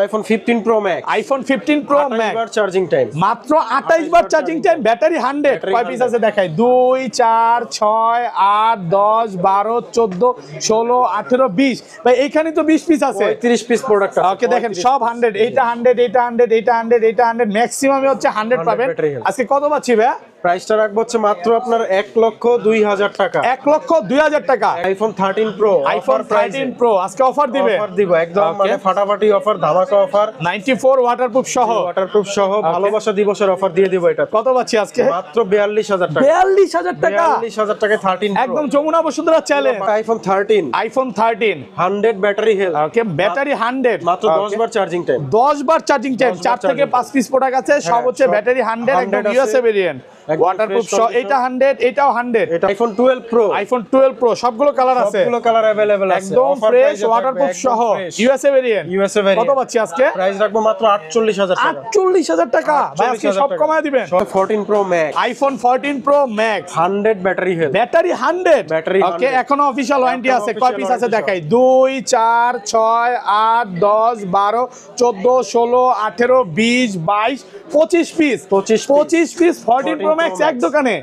IPhone 15 Pro Max, iPhone 15 Pro Max বার charging time, মাত্র 28 বার charging time, battery 100। কয় piece আছে দেখাই, 2 4 6 8 10 12 14 16 18 20। ভাই এখানে তো 20 পিস আছে, 35 পিস প্রোডাক্ট আছে। ওকে দেখেন সব 100, এইটা 100, এইটা 100, এইটা 100, এইটা 100, ম্যাক্সিমামই হচ্ছে 100 পাবেন। আজকে কত পাচ্ছি ভাই? প্রাইসটা রাখবো হচ্ছে মাত্র আপনার 1,02,000 টাকা। 1,02,000 টাকা। আইফোন 13 প্রো, আইফোন 13 প্রো আজকে অফার দিবে, অফার দিব একদম মানে ফাটাফাটি অফার, ধামাকা অফার। 94 ওয়াটারপ্রুফ সহ, ওয়াটারপ্রুফ সহ ভালোবাসা দিবসের অফার দিয়ে দিব। এটা কত পাচ্ছি আজকে? মাত্র 42,000 টাকা। 42,000 টাকা, 42,000 টাকায় 13 প্রো একদম Jamuna Bashundhara challenge. IPhone 13, iPhone 13 100 battery health, okay battery 100, মাত্র 10 বার চার্জিং টাইম। 10 বার চার্জিং টাইম, 4 থেকে 5 পিস প্রোডাক্ট আছে, সব হচ্ছে ব্যাটারি 100, একদম ইউএসএ ভেরিয়েন্ট, ওয়াটারপ্রুফ সহ। এটা 100, এটাও 100। এটা আইফোন 12 প্রো, আইফোন 12 প্রো সবগুলো কালার আছে, সবগুলো কালার अवेलेबल আছে, একদম ফ্রেশ, ওয়াটারপ্রুফ সহ, ইউএসএ ভেরিয়েন্ট। USA variant. কত পাচ্ছি আজকে? প্রাইস রাখবো মাত্র 48,000 টাকা। 48,000 টাকা। ভাই আজকে সব কমায় দিবেন। 14 pro Max, iPhone 14 pro max, 100 battery health, battery 100, battery ওকে 100। এখনো অফিশিয়াল ওয়ারেন্টি আছে। এখনো কয় পিস আছে official দেখাই, 2 4 6 8 10 12 14 16 18 20 22 25 পিস, 25 পিস 14 প্রো ম্যাক্স এক দোকানে,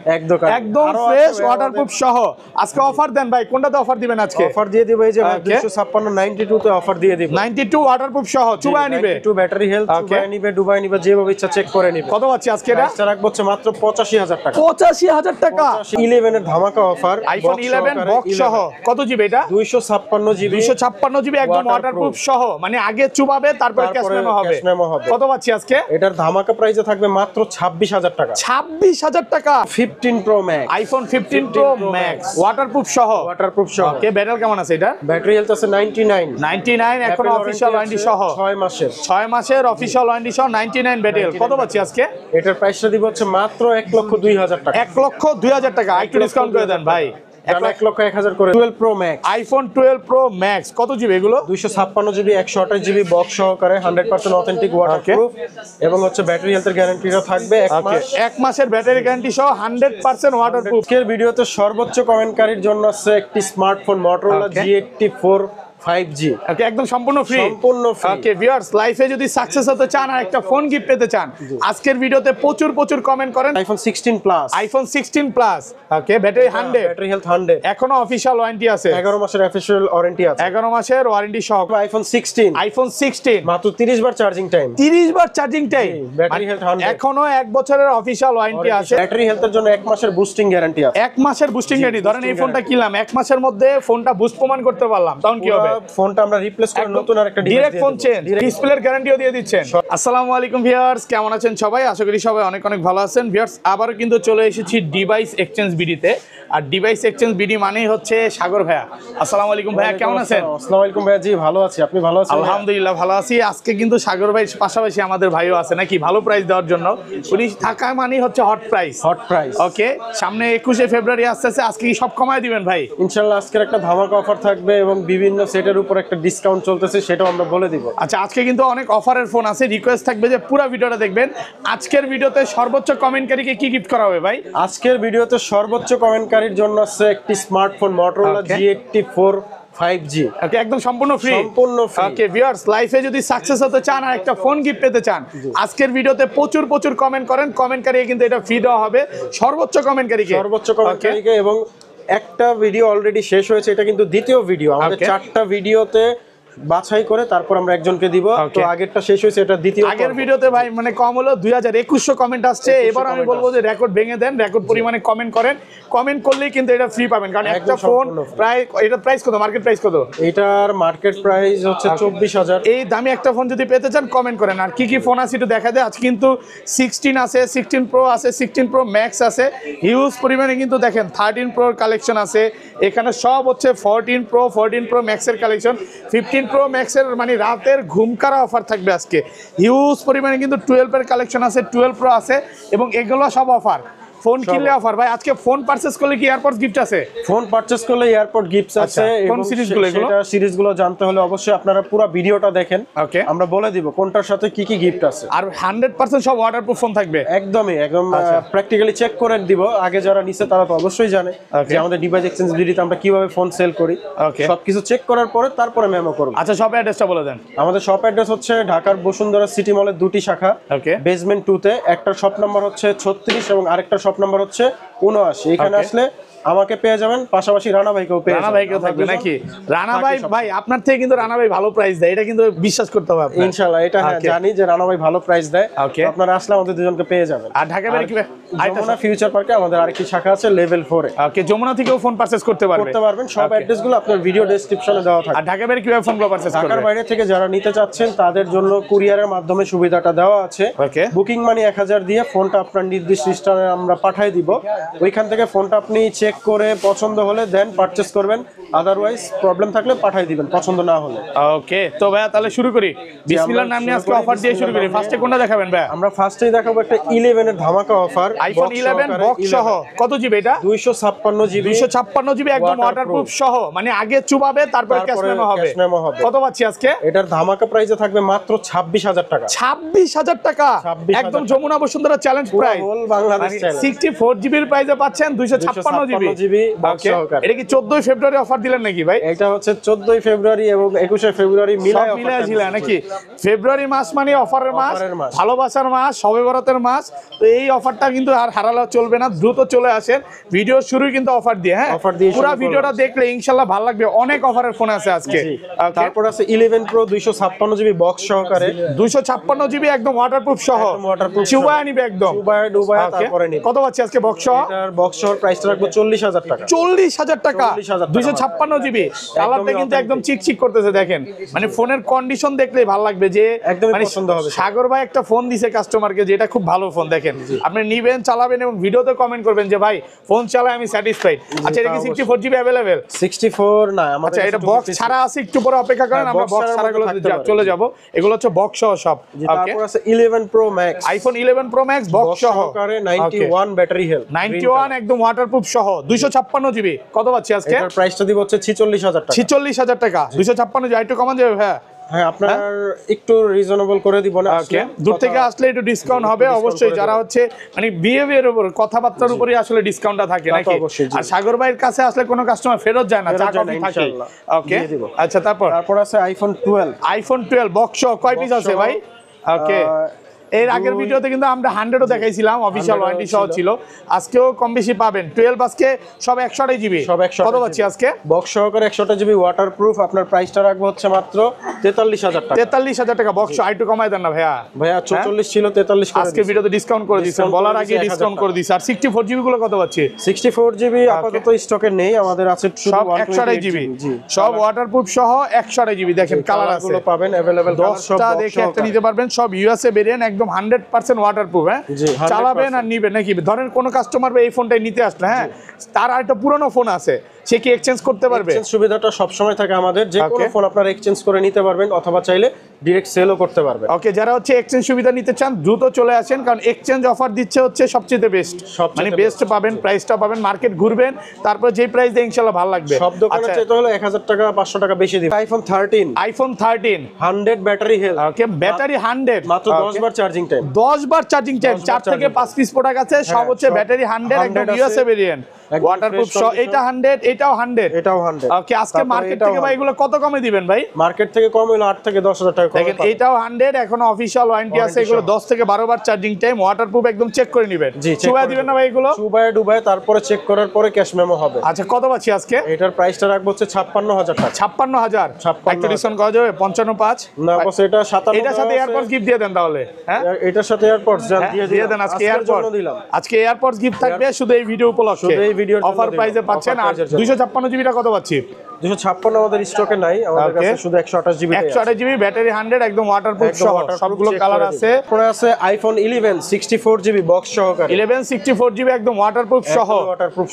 একদম ফ্রেশ ওয়াটারপ্রুফ সহ। আজকে অফার দেন ভাই, কোনটাতে অফার দিবেন আজকে? অফার দিয়ে দিব এই যে 256 92 তে অফার দিয়ে দিব। 92 ওয়াটারপ্রুফ সহ, চুবায় নিবে, 92 ব্যাটারি হেলথ, চুবায় নিবে, ডুবাই নিবে, যেভাবে ইচ্ছা চেক করে নিবে। কত পাচ্ছি আজকে? এটা প্রাইসটা রাখবো হচ্ছে মাত্র 85,000 টাকা। 85,000 টাকা। 11 এর ধামাকা অফার, আইফোন 11 বক্স সহ। কত জিবি এটা? 256 জিবি, 256 জিবি, একদম ওয়াটারপ্রুফ সহ, মানে আগে চুবাবে তারপর ক্যাশ মেমো হবে। কত পাচ্ছি আজকে? এটার ধামাকা প্রাইসে থাকবে মাত্র 26,000 টাকা। 26,000 টাকা। 15 Pro Max, iPhone 15 Pro max waterproof সহ, ওয়াটারপ্রুফ সহ। ওকে ব্যাটারি কেমন আছে এটা? ব্যাটারি হেলথ আছে 99, এখন অফিশিয়াল ওয়ারেন্টি সহ 6 মাসের, 6 মাসের অফিশিয়াল ওয়ারেন্টি সহ 99 ব্যাটারি। কত পাচ্ছি আজকে? এটার প্রাইসটা দিব হচ্ছে মাত্র 1,02,000 টাকা। 1,02,000 টাকা। একটু ডিসকাউন্ট করে দেন ভাই, 1,01,000 করে। 12 pro Max, iPhone 12 pro max কত জিবি এগুলো? 256 জিবি, 128 জিবি বক্স সহকারে, 100% অথেন্টিক ওয়াটারপ্রুফ এবং হচ্ছে ব্যাটারি হেলথের গ্যারান্টিটা থাকবে 1 মাস। 1 মাসের ব্যাটারি গ্যারান্টি সহ 100% ওয়াটারপ্রুফ। আজকের ভিডিওতে সর্বোচ্চ কমেন্টকারীর জন্য আছে একটি স্মার্টফোন Motorola G84 5G, ওকে একদম সম্পূর্ণ ফ্রি, সম্পূর্ণ ফ্রি। ওকে ভিউয়ার্স, লাইফে যদি সাকসেস হতে চান আর একটা ফোন গিফট পেতে চান, আজকের ভিডিওতে প্রচুর কমেন্ট করেন। আইফোন 16 প্লাস, আইফোন 16 প্লাস, ওকে ব্যাটারি 100, ব্যাটারি হেলথ 100, এখনো অফিশিয়াল ওয়ারেন্টি আছে, 11 মাসের অফিশিয়াল ওয়ারেন্টি আছে, 11 মাসের ওয়ারেন্টি সহ। আইফোন 16, আইফোন 16 মাত্র 30 বার চার্জিং টাইম, 30 বার চার্জিং টাইম, ব্যাটারি হেলথ 100, এখনো 1 বছরের অফিশিয়াল ওয়ারেন্টি আছে। ব্যাটারি হেলথের জন্য 1 মাসের বুস্টিং গ্যারান্টি আছে, 1 মাসের বুস্টিং গ্যারান্টি। ধরেন এই ফোনটা কিনলাম, 1 মাসের মধ্যে ফোনটা বুস্ট প্রমাণ করতে পারলাম, তখন কি হবে? ফোনটা আমরা রিপ্লেস করে নতুন আরেকটা ডিভাইস ডাইরেক্ট দিয়ে ফোন দেব। চেঞ্জ, ডিসপ্লের গ্যারান্টিও দিয়ে দিচ্ছেন। আসসালামু আলাইকুম ভিউয়ার্স, কেমন আছেন সবাই? আশা করি সবাই অনেক ভালো আছেন। ভিউয়ার্স আবারও কিন্তু চলে এসেছি ডিভাইস এক্সচেঞ্জ বিডিতে। আর ডিভাইস এক্সচেঞ্জ বিডি মানেই হচ্ছে সাগর ভাইয়া। আসসালামু আলাইকুম ভাইয়া, কেমন আছেন? আসসালামু আলাইকুম ভাইয়া, জি ভালো আছি, আপনি ভালো আছেন? আলহামদুলিল্লাহ ভালো আছি। আজকে কিন্তু সাগর ভাইয়ের পাশাপাশি আমাদের ভাইও আছে নাকি ভালো প্রাইস দেওয়ার জন্য। উনি থাকা মানেই হচ্ছে হট প্রাইস, ওকে। সামনে 21শে ফেব্রুয়ারি আসতেছে, আজকে কি সব কমায় দিবেন ভাই? ইনশাআল্লাহ আজকের একটা ধামাকা অফার থাকবে এবং বিভিন্ন সেটের উপর একটা ডিসকাউন্ট চলতেছে, সেটাও আমরা বলে দিব। আচ্ছা, আজকে কিন্তু অনেক অফারের ফোন আছে। রিকোয়েস্ট থাকবে যে পুরো ভিডিওটা দেখবেন। আজকের ভিডিওতে সর্বোচ্চ কমেন্টকারীকে কি গিফট করা হবে ভাই? আজকের ভিডিওতে সর্বোচ্চ কমেন্টকারীর জন্য আছে একটি স্মার্টফোন Motorola G84 5G, ওকে একদম সম্পূর্ণ ফ্রি, সম্পূর্ণ ফ্রি। ওকে ভিউয়ার্স, লাইফে যদি সাকসেস হতে চান আর একটা ফোন গিফট পেতে চান, আজকের ভিডিওতে প্রচুর কমেন্ট করেন। কমেন্টকারীকে কিন্তু এটা ফ্রি দেওয়া হবে, সর্বোচ্চ কমেন্টকারীকে। এবং একটা ভিডিও অলরেডি শেষ হয়েছে, এটা কিন্তু দ্বিতীয় ভিডিও। আমাদের 4টা ভিডিওতে বাছাই করে তারপর আমরা একজনকে দিব। তো আগেরটা শেষ হয়েছে, এটা দ্বিতীয়। আগের ভিডিওতে ভাই মানে কম হলো 2100 কমেন্ট আসছে। এবার আমি বলবো যে রেকর্ড ভেঙে দেন, রেকর্ড পরিমাণে কমেন্ট করেন। কমেন্ট করলেই কিন্তু এটা ফ্রি পাবেন, কারণ একটা ফোন প্রায়, এটা প্রাইস কত, মার্কেট প্রাইস কত? এটার মার্কেট প্রাইস হচ্ছে 24,000। এই দামি একটা ফোন যদি পেতে চান কমেন্ট করেন। আর কি ফোন আছে একটু দেখা দেয়। আজ কিন্তু 16 আছে, 16 প্রো আছে, 16 প্রো ম্যাক্স আছে, হিউজ পরিমাণে কিন্তু দেখেন 13 প্রোর কালেকশন আছে এখানে। সব হচ্ছে 14 প্রো ম্যাক্সের কালেকশন। 15 প্রো ম্যাক্সের মানে রাতের ঘুমকারা অফার থাকবে আজকে। হিউজ পরিমাণে কিন্তু 12 এর কালেকশন আছে, 12 প্রো আছে, এবং এগুলো সব অফার। ফোন কিনলে অফার ভাই। আজকে ফোন পারচেজ করলে কি এয়ারপডস গিফট আছে? ফোন পারচেজ করলে এয়ারপড গিফটস আছে। কোন সিরিজগুলো এগুলো? সেটা সিরিজগুলো জানতে হলে অবশ্যই আপনারা পুরো ভিডিওটা দেখেন, ওকে, আমরা বলে দিব কোনটার সাথে কি কি গিফট আছে। আর 100% সব ওয়াটারপ্রুফ ফোন থাকবে একদমই, একদম প্র্যাকটিক্যালি চেক করে দিব। আগে যারা নিছে তারা তো অবশ্যই জানে যে আমাদের ডিভাইস এক্সচেঞ্জ ভিডিওতে আমরা কিভাবে ফোন সেল করি। সবকিছু চেক করার পরে তারপরে মেমো করব। আচ্ছা, শপ অ্যাড্রেসটা বলে দেন। আমাদের শপ অ্যাড্রেস হচ্ছে ঢাকার বসুন্ধরা সিটি মলের 2টি শাখা, ওকে, বেসমেন্ট 2 তে। একটা শপ নাম্বার হচ্ছে 36 এবং আরেকটা শপ নাম্বার হচ্ছে 79। এখানে আসলে আমাকে পেয়ে যাবেন, পাশাপাশি রানা ভাইকেও পেয়ে যাবেন। রানা ভাইকেও থাকবে নাকি? রানা ভাই, ভাই আপনার থেকে কিন্তু রানা ভাই ভালো প্রাইস দেয়, এটা কিন্তু বিশ্বাস করতে হবে আপনার। ইনশাআল্লাহ এটা হ্যাঁ জানি যে রানা ভাই ভালো প্রাইস দেয়। আপনারা আসলে আমাদের দুজনকে পেয়ে যাবেন। আর ঢাকা বাইরে কি যমুনা ফিউচার পার্কে আমাদের আরেকটি শাখা আছে লেভেল 4 এ। ওকে, যমুনা থেকেও ফোন পারচেজ করতে পারবেন। সব অ্যাড্রেসগুলো আপনার ভিডিও ডেসক্রিপশনে দেওয়া থাকবে। আর ঢাকা বাইরে কিভাবে ফোনগুলো পারচেজ করবেন? ঢাকার বাইরে থেকে যারা নিতে চাচ্ছেন তাদের জন্য কুরিয়ারের মাধ্যমে সুবিধাটা দেওয়া আছে। ওকে, বুকিং মানি 1000 দিয়ে ফোনটা আপনার নির্দিষ্ট স্থানে আমরা পাঠিয়ে দিব। ওইখান থেকে ফোনটা আপনি চেক করে পছন্দ হলে দেন পারচেজ করবেন, আদারওয়াইজ প্রবলেম থাকলে পাঠিয়ে দিবেন পছন্দ না হলে। ওকে, তো ভাইয়া তাহলে শুরু করি। বিসমিল্লাহর নাম নিয়ে আজকে অফার দিয়ে শুরু করি। ফার্স্টে কোনটা দেখাবেন ভাইয়া? আমরা ফার্স্টেই দেখাবো একটা 11 এর ধামাকা অফার। আইফোন 11 বক্স সহ। কত জিবি এটা? 256 জিবি। 256 জিবি একদম ওয়াটারপ্রুফ সহ, মানে আগে চুবাবে তারপর ক্যাশ মেমো হবে। কত পাচ্ছি আজকে? এটার ধামাকা প্রাইসে থাকবে মাত্র 26000 টাকা। 26000 টাকা, একদম Jamuna Bashundhara challenge price. Whole Bangladesh challenge. 64 জিবির প্রাইসে পাচ্ছেন 256 জিবি। ওকে, এটা কি 14 ফেব্রুয়ারি অফার দিলেন নাকি ভাই? এটা হচ্ছে 14 ফেব্রুয়ারি এবং 21 ফেব্রুয়ারি মিলায় অফার ছিল নাকি? ফেব্রুয়ারি মাস মানে অফারের মাস, ভালোবাসার মাস, শবে বরাতের মাস। তো এই অফারটা কিন্তু আর হারালে চলবে না, দ্রুত চলে আসেন। ভিডিও শুরুই কিন্তু অফার দিয়ে, হ্যাঁ পুরো ভিডিওটা দেখলে ইনশাআল্লাহ ভালো লাগবে। অনেক অফারের ফোন আছে আজকে। তারপর আছে 11 প্রো 256 জিবি বক্স সহকারে। 256 জিবি একদম ওয়াটারপ্রুফ সহ, চুবায়া নিবে একদম, ডুবায়া তারপরে নিবে। কত পাচ্ছি আজকে বক্স সহ? এটার বক্স সহ প্রাইসটা রাখবো 40000 টাকা। 40000 টাকা 256 জিবি। কালারটা কিন্তু একদম চিকচিক করতেছে দেখেন, মানে ফোনের কন্ডিশন দেখলেই ভালো লাগবে যে মানে পছন্দ হবে। সাগর ভাই একটা ফোন দিছে কাস্টমারকে যে এটা খুব ভালো ফোন, দেখেন আপনি নিবেন, চালাবেন এবং ভিডিওতে কমেন্ট করবেন যে ভাই ফোন চালায় আমি স্যাটিসফাইড। আচ্ছা, এটা কি 64 জিবি अवेलेबल? 64 না আমাদের। আচ্ছা, এটা বক্স ছাড়া আছে, একটু পরে অপেক্ষা করেন, আমরা বক্স ছাড়া গুলো চলে যাব। এগুলো হচ্ছে বক্স সহ সব। তারপর আছে 11 pro Max, iPhone 11 pro max box সহ 91 ব্যাটারি হেলথ, 91 একদম ওয়াটারপ্রুফ সহ 256 জিবি। কত পাচ্ছি আজকে? এটার প্রাইসটা দিব হচ্ছে 46000 টাকা। 46000 টাকা 256 জিবি। একটু কমান যাবে ভাই? হ্যাঁ, আপনার একটু রিজনেবল করে দিব না? ওকে, দূর থেকে আসলে একটু ডিসকাউন্ট হবে অবশ্যই। যারা হচ্ছে মানে বিহেভিয়ার উপর, কথাবার্তার উপরই আসলে ডিসকাউন্টটা থাকে নাকি? আর সাগর ভাইয়ের কাছে আসলে কোনো কাস্টমার ফেরত যায় না, চা কফি থাকে। ওকে, আচ্ছা, তারপর আছে আইফোন 12। আইফোন 12 বক্স কয় পিস আছে ভাই? ওকে, এর আগের ভিডিওতে কিন্তু আমরা 100ও দেখাইছিলাম, অফিশিয়াল ওয়ারেন্টি সহ ছিল। আজকেও কম বেশি পাবেন। 12 আজকে সব 128 জিবি। কত পাচ্ছি আজকে? বক্স সহকারে 128 জিবি ওয়াটারপ্রুফ। আপনার প্রাইসটা রাখবো হচ্ছে মাত্র 43000 টাকা। 43000 টাকা বক্স। আরেকটু কমায় দেন না ভাইয়া। 44 ছিল 43 করে আজকে ভিডিওতে ডিসকাউন্ট করে দিয়েছেন, বলার আগে ডিসকাউন্ট করে দিয়েছেন। আর 64 জিবি গুলো কত পাচ্ছি? 64 জিবি আপাতত স্টকে নেই, আমাদের আছে সব 128 জিবি, সব ওয়াটারপ্রুফ সহ 128 জিবি। দেখেন কালার আছে, গুলো পাবেন अवेलेबल। 10টা দেখে একটা নিতে পারবেন। সব ইউএসএ ভেরিয়েন্ট, একদম 100% ওয়াটারপ্রুফ। হ্যাঁ, চালাবেন আর নিবেন নাকি? ধরেন কোন কাস্টমার এই ফোনটাই নিতে আসলে, হ্যাঁ তার আরেকটা পুরনো ফোন আছে, সে কি এক্সচেঞ্জ করতে পারবে? এক্সচেঞ্জ সুবিধাটা সব সময় থাকে আমাদের, যে কোনো ফোন আপনারা এক্সচেঞ্জ করে নিতে পারবেন অথবা চাইলে ডাইরেক্ট সেলও করতে পারবেন। ওকে, যারা হচ্ছে এক্সচেঞ্জ সুবিধা নিতে চান দ্রুত চলে আসেন, কারণ এক্সচেঞ্জ অফার দিচ্ছে হচ্ছে সবচেয়ে বেস্ট, মানে বেস্ট পাবেন, প্রাইসটা পাবেন, মার্কেট ঘুরবেন, তারপর যেই প্রাইস দিয়ে ইনশাআল্লাহ ভালো লাগবে। সব দোকানে চাইতে হলো 1000 টাকা 500 টাকা বেশি দিবেন। IPhone 13, iPhone 13 100 battery health. Okay, battery 100, মাত্র 10 বার চার্জিং টাইম। 10 বার চার্জিং টাইম, 4 থেকে 5 পিস প্রোডাক্ট আছে, সব হচ্ছে ব্যাটারি 100 একদম ইউএসএ ভেরিয়েন্ট, ওয়াটারপ্রুফ সহ। এটা 100, এটাও 100, এটাও 100। ওকে, আজকে মার্কেট থেকে ভাই এগুলো কত কমে দিবেন ভাই? মার্কেট থেকে কম হলো 8 থেকে 10000 টাকা কম। দেখেন এটাও 100, এখনো অফিশিয়াল ওয়ারেন্টি আছে। এগুলো 10 থেকে 12 বার চার্জিং টাইম, ওয়াটারপ্রুফ, একদম চেক করে নেবেন। চুবাই দিবেন না ভাই এগুলো? চুবাই ডুবাই তারপরে চেক করার পরে ক্যাশ মেমো হবে। আচ্ছা, কত পাচ্ছি আজকে? এটার প্রাইসটা রাখবো হচ্ছে 56000 টাকা। 56000 একটা ডিসকাউন্ট করা যাবে? 55.5 না বস, এটা 57। এটার সাথে এয়ারপডস গিফট দিয়ে দেন তাহলে। হ্যাঁ, এটার সাথে এয়ারপডস দিয়ে দেন। আজকে এয়ারপডস দিলাম, আজকে এয়ারপডস গিফট থাকবে শুধু এই ভিডিও উপলক্ষে, অফার প্রাইসে পাচ্ছেন। আর 256 জিবিটা কত পাচ্ছি? 256 আমাদের স্টকে নাই, আমাদের কাছে শুধু 128 জিবি 128 জিবি ব্যাটারি 100 একদম ওয়াটারপ্রুফ সহ সবগুলো কালার আছে। পরে আছে আইফোন 11 64 জিবি বক্স সহকারে, 11 64 জিবি একদম ওয়াটারপ্রুফ সহ।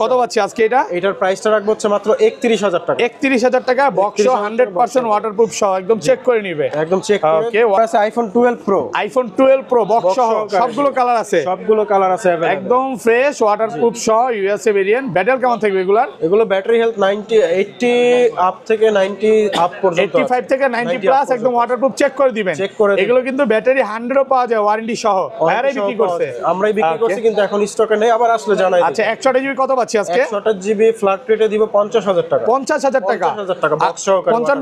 কত পাচ্ছি আজকে এটা? এটার প্রাইসটা রাখবো হচ্ছে মাত্র 31000 টাকা। 31000 টাকা বক্স 100% ওয়াটারপ্রুফ সহ, একদম চেক করে নিবে, একদম চেক করে। ওকে। আছে iPhone 12 pro, iPhone 12 pro box সহ সবগুলো কালার আছে, সবগুলো কালার আছে available। একদম ফ্রেশ ওয়াটারপ্রুফ সহ ইউএসএ ভেরিয়েন্ট। ব্যাটারি কেমন থাকবে এগুলার? এগুলো ব্যাটারি হেলথ 80 আপ থেকে 90 আপ পর্যন্ত, 85 থেকে 90 প্লাস একদম ওয়াটারপ্রুফ চেক করে দিবেন। এগুলো কিন্তু ব্যাটারি 100 পাওয়া যায় ওয়ারেন্টি সহ, বাইরে বিক্রি করছে, আমরাই বিক্রি করছি কিন্তু এখন স্টকে নেই, আবার আসলে জানাই। আচ্ছা 128 জিবি কত পাচ্ছি আজকে? 128 জিবি ফ্ল্যাট রেটে দিব 50000 টাকা। 50000 টাকা? 50000 টাকা বক্স সহকারে। 55